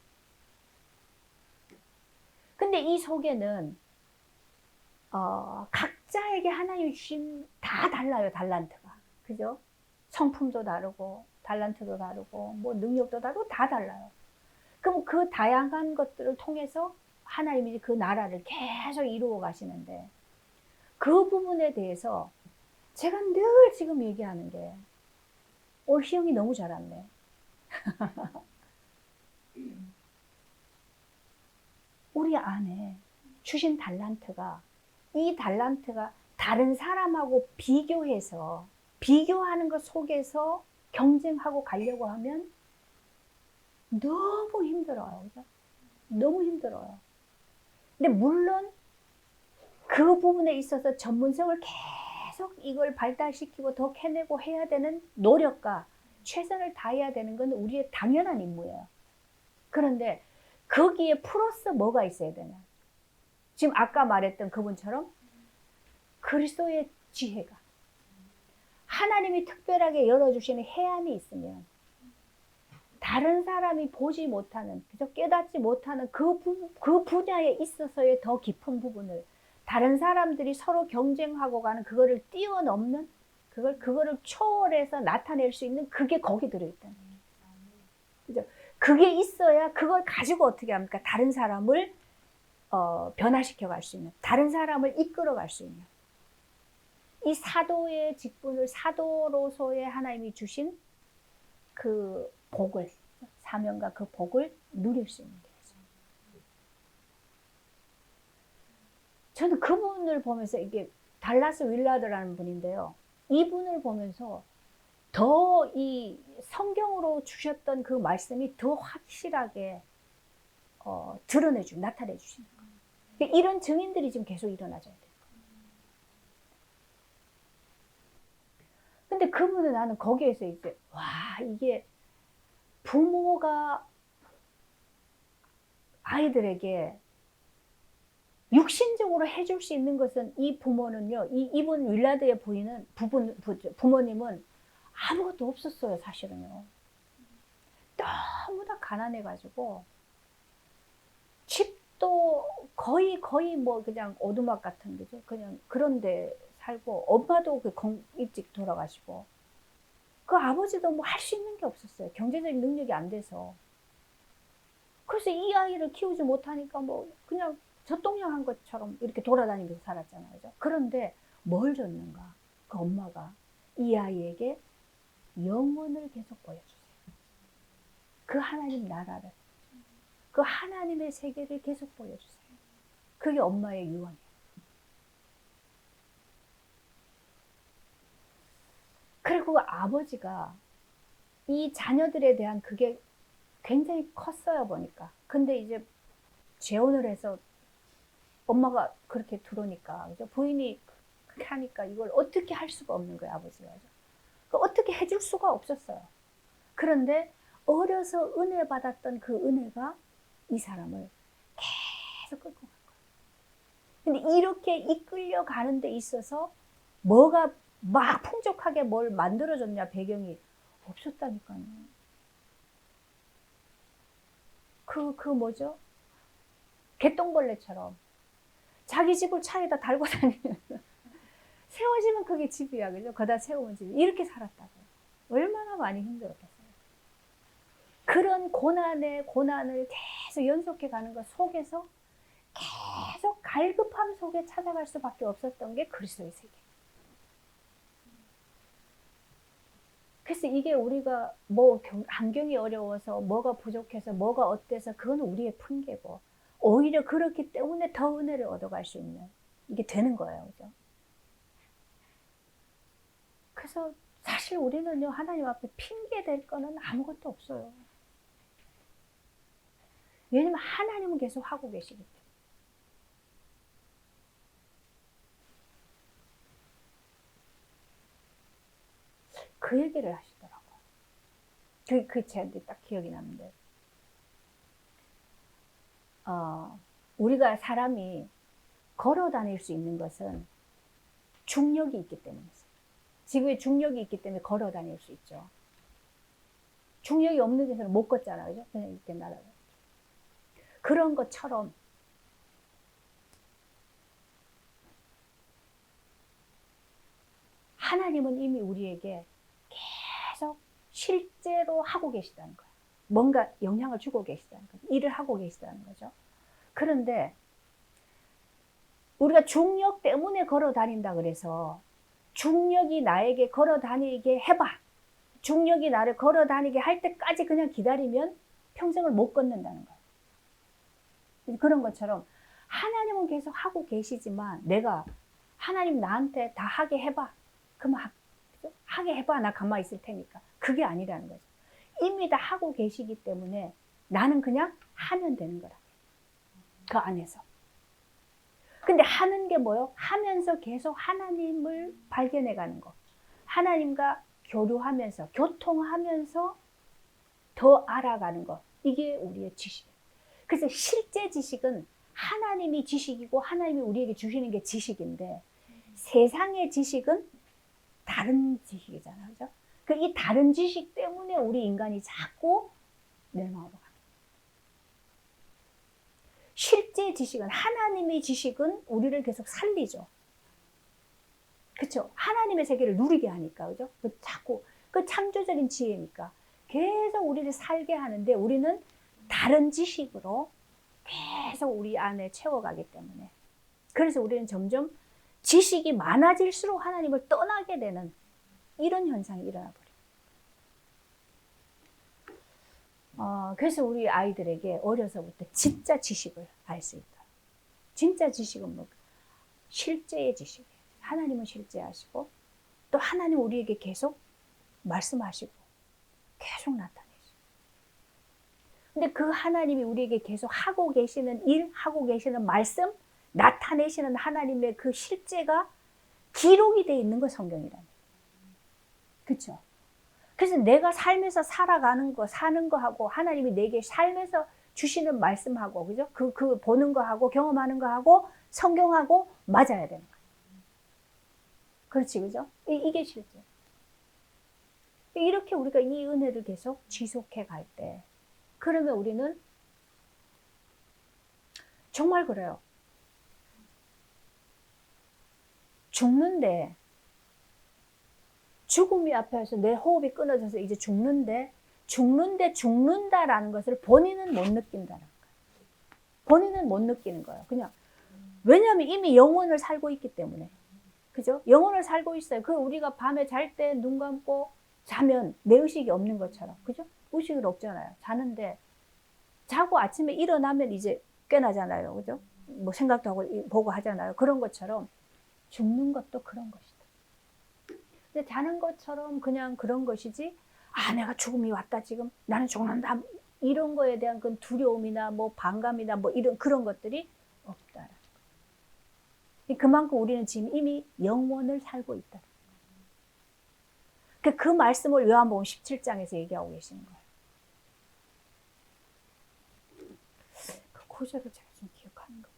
근데 이 속에는 각자에게 하나님이 주신 다 달라요. 달란트가. 그죠? 성품도 다르고 달란트도 다르고 뭐 능력도 다르고 다 달라요. 그럼 그 다양한 것들을 통해서 하나님이 그 나라를 계속 이루어 가시는데 그 부분에 대해서 제가 늘 지금 얘기하는 게 오늘 희영이 너무 잘 왔네. 우리 안에 주신 달란트가 이 달란트가 다른 사람하고 비교해서 비교하는 것 속에서 경쟁하고 가려고 하면 너무 힘들어요. 그죠? 너무 힘들어요. 근데 물론 그 부분에 있어서 전문성을 계속 이걸 발달시키고 더 캐내고 해야 되는 노력과 최선을 다해야 되는 건 우리의 당연한 임무예요. 그런데 거기에 플러스 뭐가 있어야 되냐? 지금 아까 말했던 그분처럼 그리스도의 지혜가 하나님이 특별하게 열어주시는 해안이 있으면 다른 사람이 보지 못하는, 그저 깨닫지 못하는 그 분야에 있어서의 더 깊은 부분을 다른 사람들이 서로 경쟁하고 가는 그거를 뛰어넘는 그거를 초월해서 나타낼 수 있는 그게 거기 들어있다는 거예요. 그죠? 그게 있어야 그걸 가지고 어떻게 합니까? 다른 사람을 변화시켜 갈 수 있는, 다른 사람을 이끌어 갈 수 있는 이 사도의 직분을 사도로서의 하나님이 주신 그 복을, 사명과 그 복을 누릴 수 있는 거죠. 저는 그분을 보면서 이게 달라스 윌라드라는 분인데요. 이분을 보면서 더 이 성경으로 주셨던 그 말씀이 더 확실하게 나타내 주시는 거예요. 이런 증인들이 지금 계속 일어나줘야 돼요. 근데 그분은 나는 거기에서 이제 이게 부모가 아이들에게 육신적으로 해줄 수 있는 것은 이 부모는요, 이분 윌라드의 부모님은 아무것도 없었어요, 사실은요. 너무나 가난해가지고 집도 거의 뭐 그냥 오두막 같은 거죠. 그냥 그런데 살고 엄마도 일찍 돌아가시고 그 아버지도 뭐 할 수 있는 게 없었어요. 경제적인 능력이 안 돼서. 그래서 이 아이를 키우지 못하니까 뭐 그냥 젖동냥한 것처럼 이렇게 돌아다니면서 살았잖아요. 그죠? 그런데 뭘 줬는가? 그 엄마가 이 아이에게 영혼을 계속 보여주세요. 그 하나님 나라를, 그 하나님의 세계를 계속 보여주세요. 그게 엄마의 유언이에요. 그리고 아버지가 이 자녀들에 대한 그게 굉장히 컸어요, 보니까. 근데 이제 재혼을 해서 엄마가 그렇게 들어오니까, 그죠? 부인이 그렇게 하니까 이걸 어떻게 할 수가 없는 거예요, 아버지가. 어떻게 해줄 수가 없었어요. 그런데 어려서 은혜 받았던 그 은혜가 이 사람을 계속 끌고 간 거예요. 근데 이렇게 이끌려 가는 데 있어서 뭐가 막 풍족하게 뭘 만들어줬냐, 배경이 없었다니까요. 그 뭐죠? 개똥벌레처럼 자기 집을 차에다 달고 다니는 세워지면 그게 집이야, 그죠? 거기다 세우면 집. 이렇게 살았다고요. 얼마나 많이 힘들었겠어요. 그런 고난을 계속 연속해 가는 것 속에서 계속 갈급함 속에 찾아갈 수밖에 없었던 게 그리스도의 세계. 그래서 이게 우리가 뭐 환경이 어려워서 뭐가 부족해서 뭐가 어때서 그건 우리의 핑계고 오히려 그렇기 때문에 더 은혜를 얻어갈 수 있는 이게 되는 거예요. 그죠? 그래서 사실 우리는요, 하나님 앞에 핑계 댈 거는 아무것도 없어요. 왜냐면 하나님은 계속 하고 계시기 때문에. 그 얘기를 하시더라고요. 그 제한테 딱 기억이 나는데, 우리가 사람이 걸어 다닐 수 있는 것은 중력이 있기 때문이죠. 지구에 중력이 있기 때문에 걸어 다닐 수 있죠. 중력이 없는 데서는 못 걷잖아요. 그죠? 그냥 이렇게 날아가요. 그런 것처럼 하나님은 이미 우리에게 계속 실제로 하고 계시다는 거예요. 뭔가 영향을 주고 계시다는 거예요. 일을 하고 계시다는 거죠. 그런데 우리가 중력 때문에 걸어 다닌다 그래서 중력이 나에게 걸어 다니게 해봐. 중력이 나를 걸어 다니게 할 때까지 그냥 기다리면 평생을 못 걷는다는 거예요. 그런 것처럼 하나님은 계속 하고 계시지만 내가 하나님 나한테 다 하게 해봐. 그럼 하게 해봐. 나 가만히 있을 테니까. 그게 아니라는 거죠. 이미 다 하고 계시기 때문에 나는 그냥 하면 되는 거라. 그 안에서. 근데 하는 게 뭐요? 하면서 계속 하나님을 발견해 가는 거. 하나님과 교류하면서, 교통하면서 더 알아가는 거. 이게 우리의 지식이에요. 그래서 실제 지식은 하나님이 지식이고 하나님이 우리에게 주시는 게 지식인데 세상의 지식은 다른 지식이잖아요. 그죠? 이 다른 지식 때문에 우리 인간이 자꾸 멸망하고 가요. 실제 지식은, 하나님의 지식은 우리를 계속 살리죠. 그렇죠? 하나님의 세계를 누리게 하니까, 그죠? 자꾸 그 창조적인 지혜니까 계속 우리를 살게 하는데 우리는 다른 지식으로 계속 우리 안에 채워가기 때문에 그래서 우리는 점점 지식이 많아질수록 하나님을 떠나게 되는 이런 현상이 일어나 버려요. 그래서 우리 아이들에게 어려서부터 진짜 지식을 알 수 있다. 진짜 지식은 뭐 실제의 지식이에요. 하나님은 실제하시고 또 하나님 우리에게 계속 말씀하시고 계속 나타내시고. 근데 그 하나님이 우리에게 계속 하고 계시는 일, 하고 계시는 말씀, 나타내시는 하나님의 그 실제가 기록이 되어 있는 거 성경이라는. 그렇죠? 그래서 내가 삶에서 살아가는 거, 사는 거 하고 하나님이 내게 삶에서 주시는 말씀하고, 그죠? 그 보는 거 하고 경험하는 거 하고 성경하고 맞아야 되는 거예요. 그렇지, 그죠? 이게 실제. 이렇게 우리가 이 은혜를 계속 지속해 갈 때, 그러면 우리는 정말 그래요. 죽는데, 죽음이 앞에서 내 호흡이 끊어져서 이제 죽는다라는 것을 본인은 못 느낀다는 거예요. 본인은 못 느끼는 거예요. 그냥. 왜냐하면 이미 영혼을 살고 있기 때문에. 그죠? 영혼을 살고 있어요. 우리가 밤에 잘 때 눈 감고 자면 내 의식이 없는 것처럼. 그죠? 의식은 없잖아요. 자는데, 자고 아침에 일어나면 이제 깨나잖아요. 그죠? 뭐 생각도 하고 보고 하잖아요. 그런 것처럼 죽는 것도 그런 것이다. 근데 자는 것처럼 그냥 그런 것이지, 내가 죽음이 왔다, 지금. 나는 죽는다. 이런 거에 대한 그 두려움이나 뭐 반감이나 뭐 이런 그런 것들이 없다. 그만큼 우리는 지금 이미 영원을 살고 있다. 그 말씀을 요한복음 17장에서 얘기하고 계시는 거예요. 그 구절을 제가 좀 기억하는 거.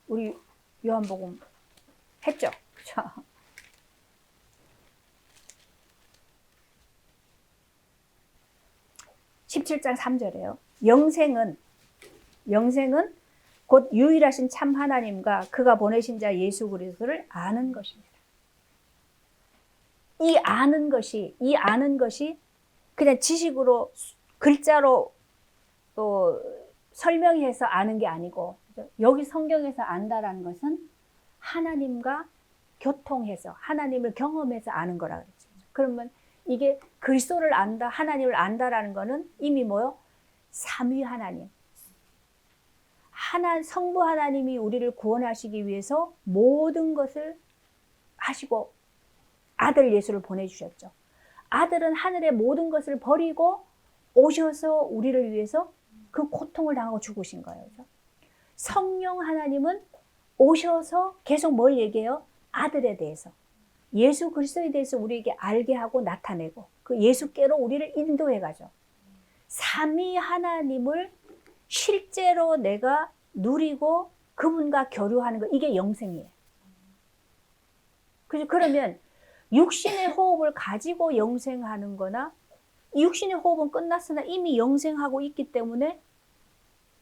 우리 요한복음 했죠? 그렇죠? 17장 3절에요. 영생은 곧 유일하신 참 하나님과 그가 보내신 자 예수 그리스도를 아는 것입니다. 이 아는 것이 그냥 지식으로 글자로 또 설명해서 아는 게 아니고, 여기 성경에서 안다라는 것은 하나님과 교통해서 하나님을 경험해서 아는 거라 그랬죠. 그러면 이게 그리스도를 안다, 하나님을 안다라는 거는 이미 뭐요? 삼위 하나님. 성부 하나님이 우리를 구원하시기 위해서 모든 것을 하시고 아들 예수를 보내주셨죠. 아들은 하늘의 모든 것을 버리고 오셔서 우리를 위해서 그 고통을 당하고 죽으신 거예요. 그죠? 성령 하나님은 오셔서 계속 뭘 얘기해요? 아들에 대해서. 예수 그리스도에 대해서 우리에게 알게 하고 나타내고 그 예수께로 우리를 인도해 가죠. 삼위 하나님을 실제로 내가 누리고 그분과 교류하는 거, 이게 영생이에요. 그죠? 그러면 육신의 호흡을 가지고 영생하는 거나 육신의 호흡은 끝났으나 이미 영생하고 있기 때문에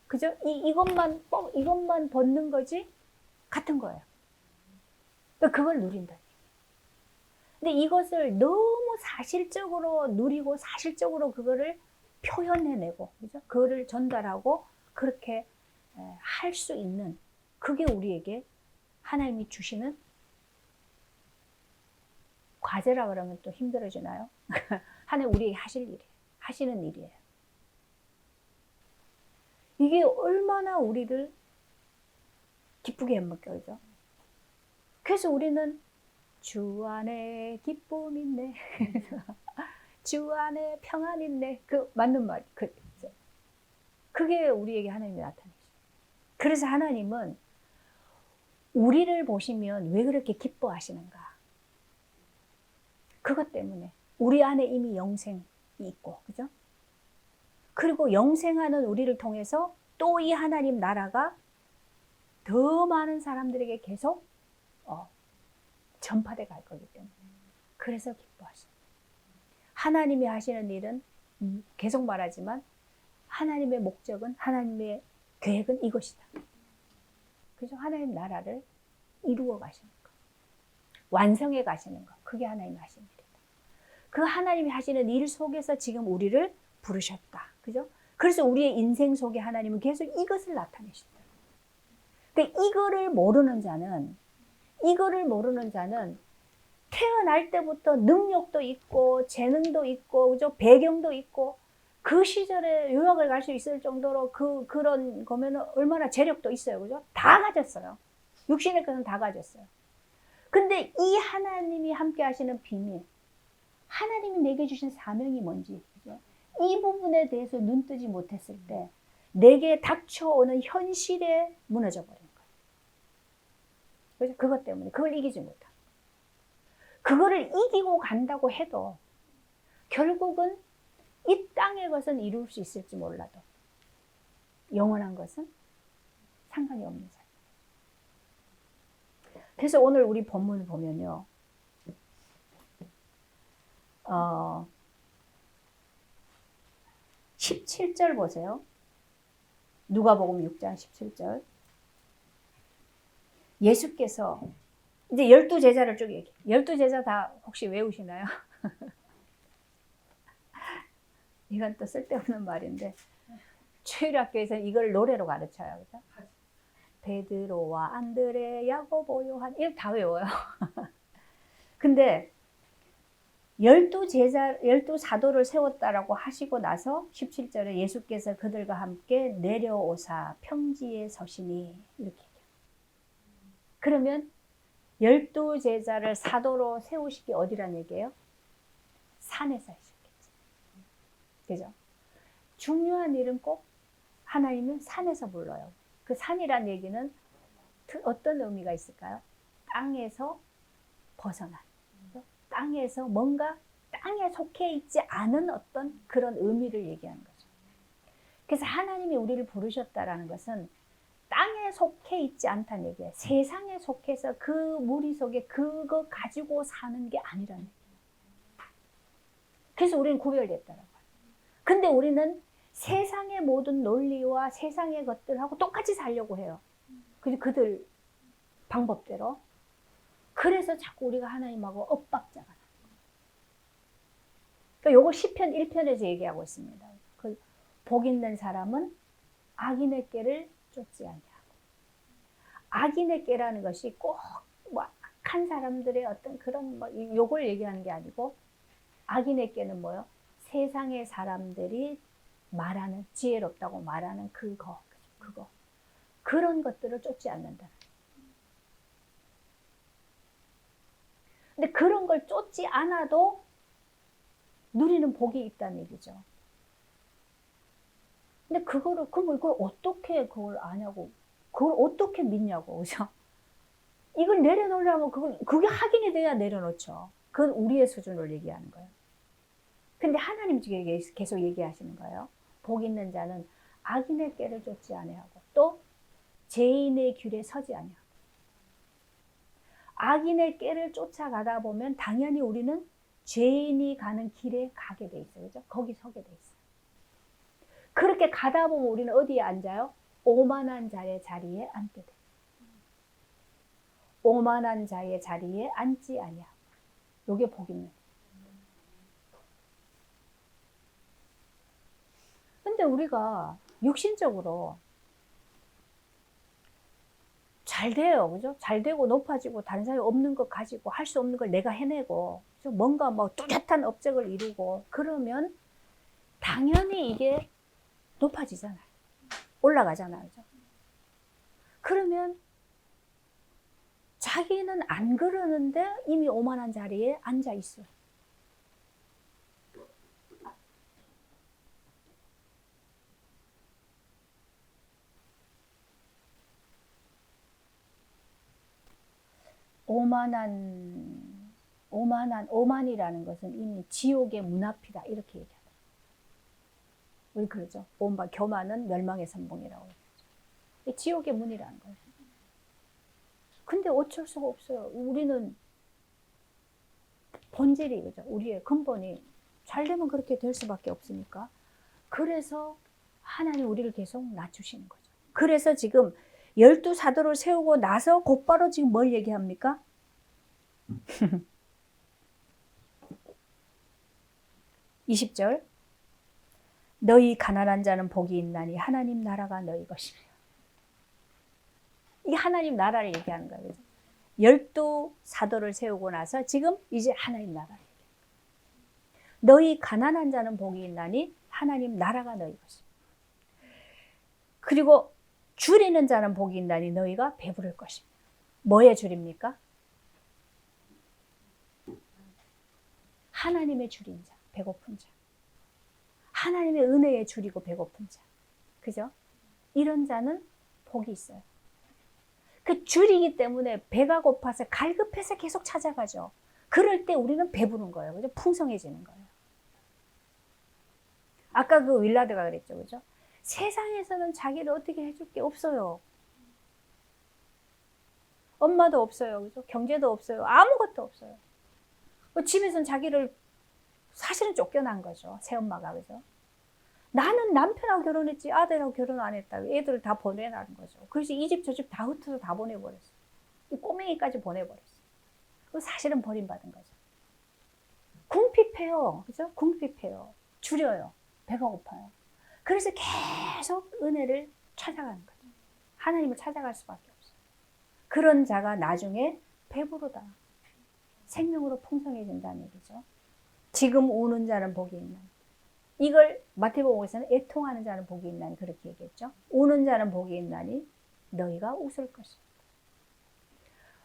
그죠? 이것만 벗는 거지 같은 거예요. 그러니까 그걸 누린다. 근데 이것을 너무 사실적으로 누리고 사실적으로 그거를 표현해내고 그죠? 그거를 전달하고 그렇게 할 수 있는 그게 우리에게 하나님이 주시는 과제라 그러면 또 힘들어지나요? 하나님 우리에게 하시는 일이에요. 이게 얼마나 우리를 기쁘게 해먹죠. 그래서 우리는 주 안에 기쁨 있네. 주 안에 평안 있네. 그 맞는 말. 그게 우리에게 하나님이 나타내시죠. 그래서 하나님은 우리를 보시면 왜 그렇게 기뻐하시는가? 그것 때문에 우리 안에 이미 영생이 있고, 그죠? 그리고 영생하는 우리를 통해서 또 이 하나님 나라가 더 많은 사람들에게 계속 전파돼 갈 거기 때문에 그래서 기뻐하십니다. 하나님이 하시는 일은 계속 말하지만 하나님의 목적은 하나님의 계획은 이것이다. 그죠? 하나님 나라를 이루어 가시는 것, 완성해 가시는 것, 그게 하나님이 하시는 일이다. 그 하나님이 하시는 일 속에서 지금 우리를 부르셨다. 그죠? 그래서 우리의 인생 속에 하나님은 계속 이것을 나타내신다. 그러니까 이거를 모르는 자는 태어날 때부터 능력도 있고 재능도 있고 그죠? 배경도 있고 그 시절에 유학을 갈 수 있을 정도로 그런 거면 얼마나 재력도 있어요. 그죠? 다 가졌어요. 육신의 것은 다 가졌어요. 근데 이 하나님이 함께 하시는 비밀, 하나님이 내게 주신 사명이 뭔지, 그죠? 이 부분에 대해서 눈 뜨지 못했을 때 내게 닥쳐오는 현실에 무너져 버린 거예요. 그죠? 그것 때문에 그걸 이기지 못하고 그거를 이기고 간다고 해도 결국은 이 땅의 것은 이룰 수 있을지 몰라도 영원한 것은 상관이 없는 삶. 그래서 오늘 우리 본문을 보면요. 17절 보세요. 누가복음 6장 17절. 예수께서 이제 12제자를 쭉 얘기해요. 12제자 다 혹시 외우시나요? 이건 또 쓸데없는 말인데 주일학교에서는 이걸 노래로 가르쳐요. 그죠? 베드로와 안드레, 야고보, 요한 이거 다 외워요. 근데 12 사도를 세웠다라고 하시고 나서 17절에 예수께서 그들과 함께 내려오사 평지에 서시니 이렇게 얘기해요. 그러면 12제자를 사도로 세우시기 어디란 얘기예요? 산에서 하셨겠지. 그죠? 중요한 일은 꼭 하나님은 산에서 불러요. 그 산이란 얘기는 어떤 의미가 있을까요? 땅에서 벗어난, 땅에서 뭔가 땅에 속해 있지 않은 어떤 그런 의미를 얘기하는 거죠. 그래서 하나님이 우리를 부르셨다라는 것은 땅에 속해 있지 않다는 얘기예요. 세상에 속해서 그 무리 속에 그거 가지고 사는 게 아니라는 얘기예요. 그래서 우리는 구별됐다라고 해요. 근데 우리는 세상의 모든 논리와 세상의 것들하고 똑같이 살려고 해요. 그들 방법대로. 그래서 자꾸 우리가 하나님하고 엇박자가 나요. 그러니까 요거 시편 1편에서 얘기하고 있습니다. 복 있는 사람은 악인의 꾀를 쫓지 아니하고. 악인의 꾀라는 것이 꼭 뭐 악한 사람들의 어떤 그런 뭐 요걸 얘기하는 게 아니고 악인의 꾀는 뭐요? 세상의 사람들이 말하는 지혜롭다고 말하는 그거 그런 것들을 쫓지 않는다. 근데 그런 걸 쫓지 않아도 누리는 복이 있다는 얘기죠. 근데 그럼 이걸 어떻게 그걸 아냐고, 그걸 어떻게 믿냐고, 그죠? 이걸 내려놓으려면 그게 확인이 돼야 내려놓죠. 그건 우리의 수준을 얘기하는 거예요. 근데 하나님 지금 계속 얘기하시는 거예요. 복 있는 자는 악인의 꾀를 쫓지 아니하고 또 죄인의 길에 서지 아니하고. 악인의 꾀를 쫓아가다 보면 당연히 우리는 죄인이 가는 길에 가게 돼 있어요. 그죠? 거기 서게 돼 있어요. 그렇게 가다 보면 우리는 어디에 앉아요? 오만한 자의 자리에 앉게 돼요. 오만한 자의 자리에 앉지 아니하고. 요게 복 있는. 근데 우리가 육신적으로 잘 돼요. 그죠? 잘 되고 높아지고 다른 사람이 없는 것 가지고 할 수 없는 걸 내가 해내고 뭔가 뭐 뚜렷한 업적을 이루고 그러면 당연히 이게 높아지잖아요. 올라가잖아요. 그죠? 그러면 자기는 안 그러는데 이미 오만한 자리에 앉아 있어요. 오만이라는 것은 이미 지옥의 문 앞이다. 이렇게 얘기하죠. 우리 그러죠. 교만은 멸망의 선봉이라고 얘기하죠. 지옥의 문이라는 거예요. 근데 어쩔 수가 없어요. 우리는 본질이, 그죠? 우리의 근본이 잘 되면 그렇게 될 수밖에 없으니까. 그래서 하나님 우리를 계속 낮추시는 거죠. 그래서 지금 12사도를 세우고 나서 곧바로 지금 뭘 얘기합니까? 20절. 너희 가난한 자는 복이 있나니 하나님 나라가 너희 것이며. 이게 하나님 나라를 얘기하는 거예요. 12사도를 세우고 나서 지금 이제 하나님 나라를 얘기해요. 너희 가난한 자는 복이 있나니 하나님 나라가 너희 것이며. 그리고 줄이는 자는 복이 있나니 너희가 배부를 것이며. 뭐의 줄입니까? 하나님의 줄인 자, 배고픈 자. 하나님의 은혜에 줄이고 배고픈 자. 그죠? 이런 자는 복이 있어요. 그 줄이기 때문에 배가 고파서 갈급해서 계속 찾아가죠. 그럴 때 우리는 배부른 거예요. 그죠? 풍성해지는 거예요. 아까 그 윌라드가 그랬죠. 그죠? 세상에서는 자기를 어떻게 해줄 게 없어요. 엄마도 없어요. 그죠? 경제도 없어요. 아무것도 없어요. 집에서는 자기를 사실은 쫓겨난 거죠. 새엄마가. 그죠? 나는 남편하고 결혼했지 아들하고 결혼 안 했다. 애들을 다 보내라는 거죠. 그래서 이 집 저 집 다 흩어서 다 보내버렸어. 이 꼬맹이까지 보내버렸어. 사실은 버림받은 거죠. 궁핍해요. 그죠? 궁핍해요. 줄여요. 배가 고파요. 그래서 계속 은혜를 찾아가는 거죠. 하나님을 찾아갈 수밖에 없어요. 그런 자가 나중에 배부르다. 생명으로 풍성해진다는 얘기죠. 지금 우는 자는 복이 있나니. 이걸 마태복음에서는 애통하는 자는 복이 있나니 그렇게 얘기했죠. 우는 자는 복이 있나니 너희가 웃을 것이다.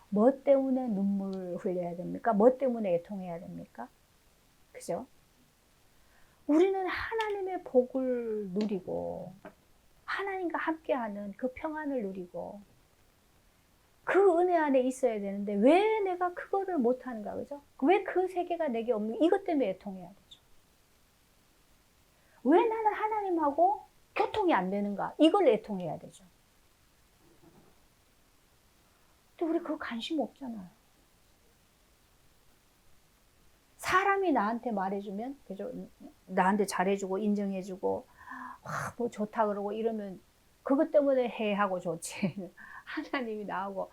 뭐 때문에 눈물 흘려야 됩니까? 뭐 때문에 애통해야 됩니까? 그죠? 우리는 하나님의 복을 누리고 하나님과 함께하는 그 평안을 누리고 그 은혜 안에 있어야 되는데 왜 내가 그거를 못하는가, 그죠? 왜 그 세계가 내게 없는, 이것 때문에 애통해야 되죠. 왜 나는 하나님하고 교통이 안 되는가, 이걸 애통해야 되죠. 근데 우리 그거 관심 없잖아요. 사람이 나한테 말해주면, 그죠? 나한테 잘해주고 인정해주고 뭐 좋다 그러고 이러면 그것 때문에 해하고 좋지. 하나님이 나하고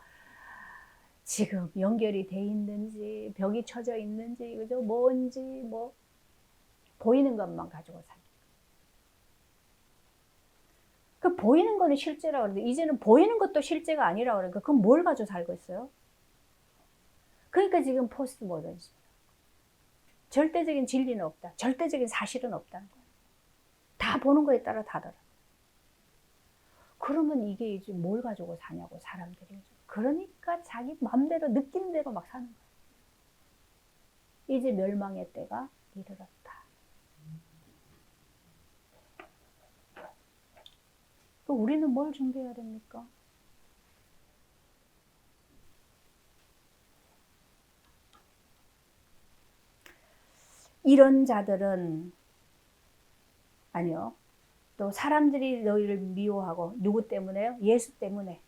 지금 연결이 돼 있는지 벽이 쳐져 있는지 그죠? 뭔지 뭐 보이는 것만 가지고 살기. 그 보이는 거는 실제라고 그러는데 이제는 보이는 것도 실제가 아니라고 그러니까 그럼 뭘 가지고 살고 있어요? 그러니까 지금 포스트 모더니즘. 절대적인 진리는 없다. 절대적인 사실은 없다는 거예요. 다 보는 거에 따라 다르다. 그러면 이게 이제 뭘 가지고 사냐고 사람들이. 그러니까 자기 마음대로 느끼는 대로 막 사는 거예요. 이제 멸망의 때가 이르렀다. 우리는 뭘 준비해야 됩니까? 이런 자들은 아니요. 또 사람들이 너희를 미워하고 누구 때문에요? 예수 때문에.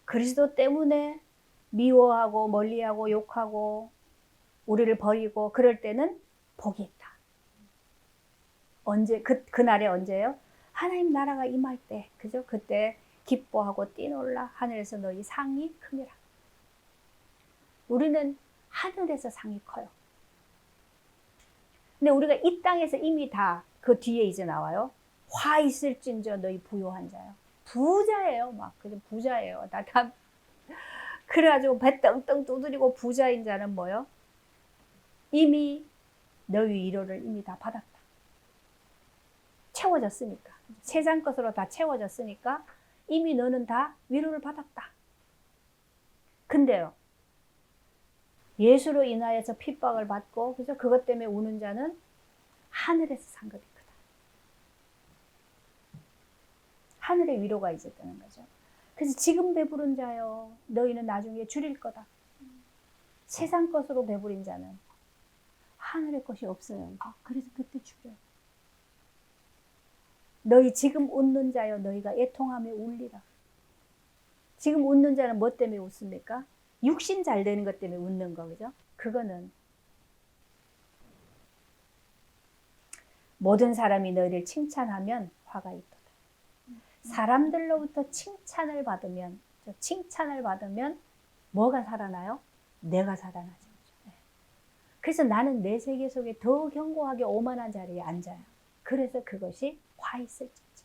그리스도 때문에 미워하고 멀리하고 욕하고 우리를 버리고 그럴 때는 복이 있다. 언제 그날에 언제예요? 하나님 나라가 임할 때. 그죠? 그때 기뻐하고 뛰놀라 하늘에서 너희 상이 크니라. 우리는 하늘에서 상이 커요. 근데 우리가 이 땅에서 이미 다 그 뒤에 이제 나와요. 화 있을진저 너희 부요한 자요. 부자예요. 막 그죠? 부자예요. 다 그래가지고 배 떵떵 두드리고 부자인 자는 뭐요? 이미 너희 위로를 이미 다 받았다. 채워졌으니까. 세상 것으로 다 채워졌으니까 이미 너는 다 위로를 받았다. 근데요. 예수로 인하여서 핍박을 받고 그죠? 그것 때문에 우는 자는 하늘에서 상급이 크다. 하늘의 위로가 이제 뜨는 거죠. 그래서 지금 배부른 자요. 너희는 나중에 줄일 거다. 세상 것으로 배부린 자는 하늘의 것이 없어요. 그래서 그때 줄여요. 너희 지금 웃는 자요. 너희가 애통하며 울리라. 지금 웃는 자는 뭐 때문에 웃습니까? 육신 잘 되는 것 때문에 웃는 거, 그죠? 그거는 모든 사람이 너희를 칭찬하면 화가 있도다. 사람들로부터 칭찬을 받으면 뭐가 살아나요? 내가 살아나죠. 그래서 나는 내 세계 속에 더 견고하게 오만한 자리에 앉아요. 그래서 그것이 화 있을지지.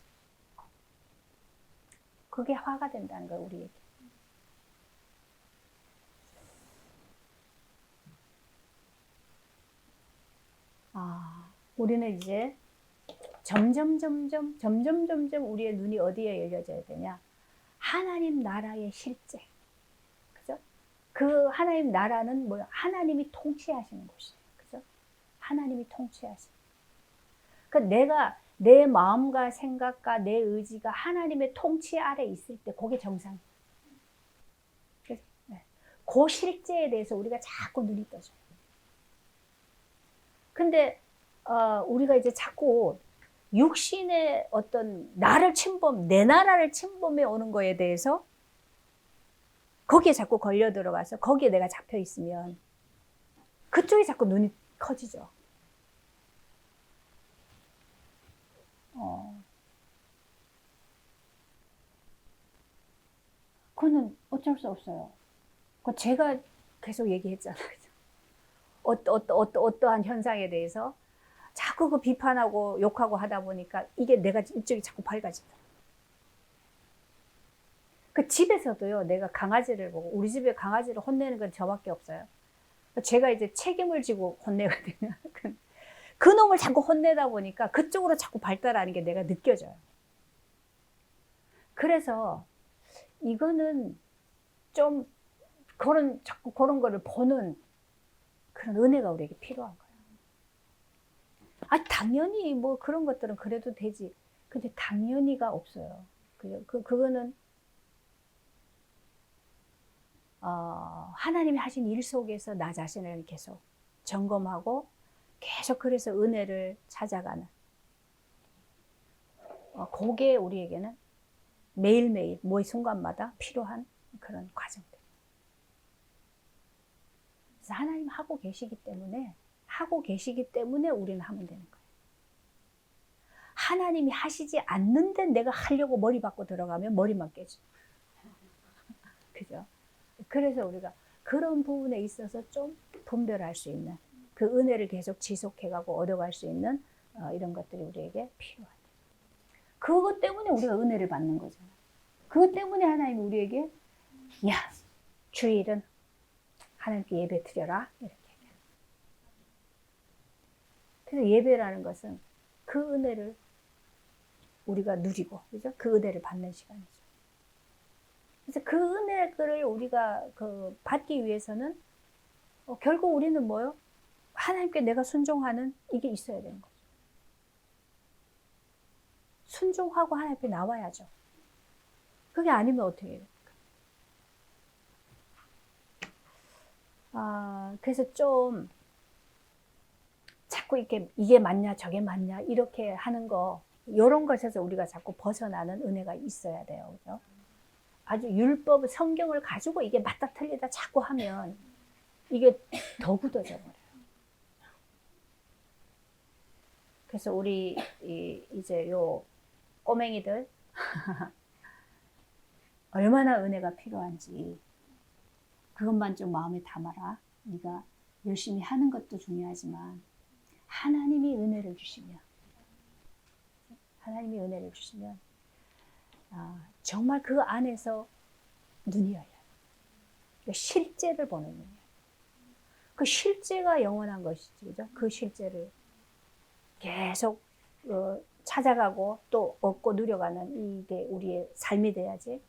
그게 화가 된다는 거예요, 우리에게. 우리는 이제 점점 우리의 눈이 어디에 열려져야 되냐? 하나님 나라의 실제. 그죠? 그 하나님 나라는 뭐야? 하나님이 통치하시는 곳이에요. 그죠? 하나님이 통치하시는. 그러니까 내가 내 마음과 생각과 내 의지가 하나님의 통치 아래 있을 때 그게 정상이에요. 네. 그 실제에 대해서 우리가 자꾸 눈이 떠져요. 근데 우리가 이제 자꾸 육신의 어떤 나를 내 나라를 침범해 오는 거에 대해서 거기에 자꾸 걸려 들어가서 거기에 내가 잡혀 있으면 그쪽에 자꾸 눈이 커지죠. 그거는 어쩔 수 없어요. 제가 계속 얘기했잖아요. 어떠한 현상에 대해서 자꾸 그 비판하고 욕하고 하다 보니까 이게 내가 이쪽이 자꾸 밝아지더라고요. 그 집에서도요, 내가 강아지를 보고, 우리 집에 강아지를 혼내는 건 저밖에 없어요. 제가 이제 책임을 지고 혼내거든요. 그 놈을 자꾸 혼내다 보니까 그쪽으로 자꾸 발달하는 게 내가 느껴져요. 그래서 이거는 좀 자꾸 그런 거를 보는 그런 은혜가 우리에게 필요한 거예요. 당연히 뭐 그런 것들은 그래도 되지. 근데 당연히가 없어요. 그거는 하나님이 하신 일 속에서 나 자신을 계속 점검하고 계속 그래서 은혜를 찾아가는 그게 우리에게는 매일매일 뭐 순간마다 필요한 그런 과정들. 그래서 하나님 하고 계시기 때문에 우리는 하면 되는 거예요. 하나님이 하시지 않는데 내가 하려고 머리 받고 들어가면 머리만 깨져. 그죠? 그래서 우리가 그런 부분에 있어서 좀 분별할 수 있는 그 은혜를 계속 지속해가고 얻어갈 수 있는 이런 것들이 우리에게 필요하다. 그것 때문에 우리가 은혜를 받는 거잖아. 그것 때문에 하나님이 우리에게 야, 주일은 하나님께 예배 드려라 이렇게. 그래서 예배라는 것은 그 은혜를 우리가 누리고, 그죠? 그 은혜를 받는 시간이죠. 그래서 그 은혜를 우리가 받기 위해서는 결국 우리는 뭐요? 하나님께 내가 순종하는 이게 있어야 되는 거죠. 순종하고 하나님 앞에 나와야죠. 그게 아니면 어떻게 해요? 그래서 좀 자꾸 이게 맞냐 저게 맞냐 이렇게 하는 거 이런 것에서 우리가 자꾸 벗어나는 은혜가 있어야 돼요. 그죠? 아주 율법 성경을 가지고 이게 맞다 틀리다 자꾸 하면 이게 더 굳어져 버려요. 그래서 우리 이제 요 꼬맹이들 얼마나 은혜가 필요한지 그것만 좀 마음에 담아라. 네가 열심히 하는 것도 중요하지만 하나님이 은혜를 주시면 정말 그 안에서 눈이 열려요. 실제를 보는 눈이에요. 그 실제가 영원한 것이지, 그죠? 그 실제를 계속 찾아가고 또 얻고 누려가는 이게 우리의 삶이 돼야지.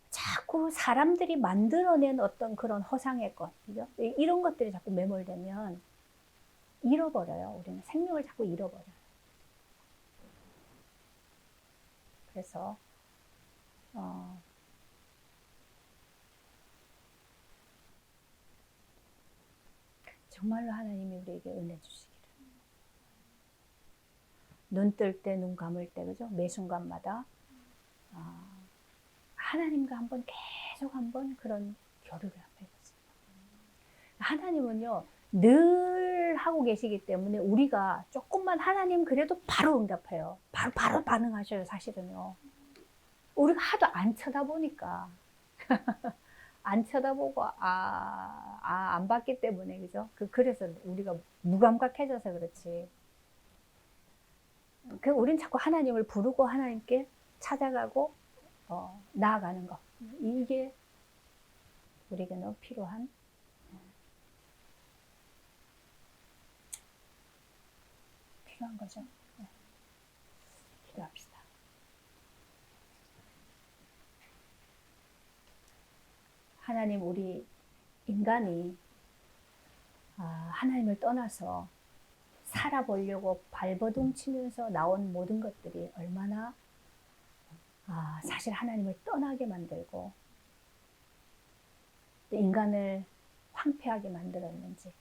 자꾸 사람들이 만들어낸 어떤 그런 허상의 것, 그죠? 이런 것들이 자꾸 매몰되면 잃어버려요. 우리는 생명을 자꾸 잃어버려요. 그래서 정말로 하나님이 우리에게 은혜 주시기를. 눈 뜰 때, 눈 감을 때, 그죠? 매 순간마다 하나님과 계속 그런 교류를 해보세요. 하나님은요, 늘 하고 계시기 때문에 우리가 조금만 하나님 그래도 바로 응답해요. 바로 반응하셔요, 사실은요. 우리가 하도 안 쳐다보니까. 안 쳐다보고, 안 봤기 때문에, 그죠? 그래서 우리가 무감각해져서 그렇지. 우린 자꾸 하나님을 부르고 하나님께 찾아가고, 나아가는 것. 이게 우리에게는 필요한 거죠. 네. 기도합시다. 하나님, 우리 인간이 하나님을 떠나서 살아보려고 발버둥 치면서 나온 모든 것들이 얼마나 사실 하나님을 떠나게 만들고 인간을 황폐하게 만들었는지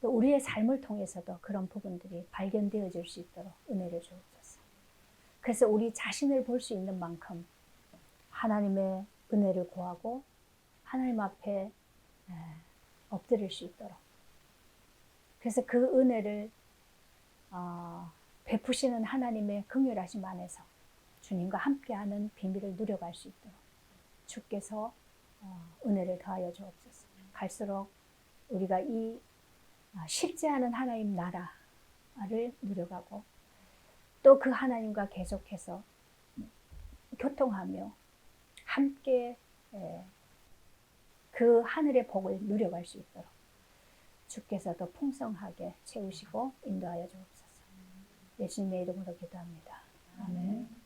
또 우리의 삶을 통해서도 그런 부분들이 발견되어질 수 있도록 은혜를 주옵소서. 그래서 우리 자신을 볼 수 있는 만큼 하나님의 은혜를 구하고 하나님 앞에 엎드릴 수 있도록, 그래서 그 은혜를 베푸시는 하나님의 긍휼하심 안에서 주님과 함께하는 비밀을 누려갈 수 있도록 주께서 은혜를 더하여 주옵소서. 갈수록 우리가 이 실제하는 하나님 나라를 누려가고 또 그 하나님과 계속해서 교통하며 함께 그 하늘의 복을 누려갈 수 있도록 주께서 더 풍성하게 채우시고 인도하여 주옵소서. 예수님의 이름으로 기도합니다. 아멘.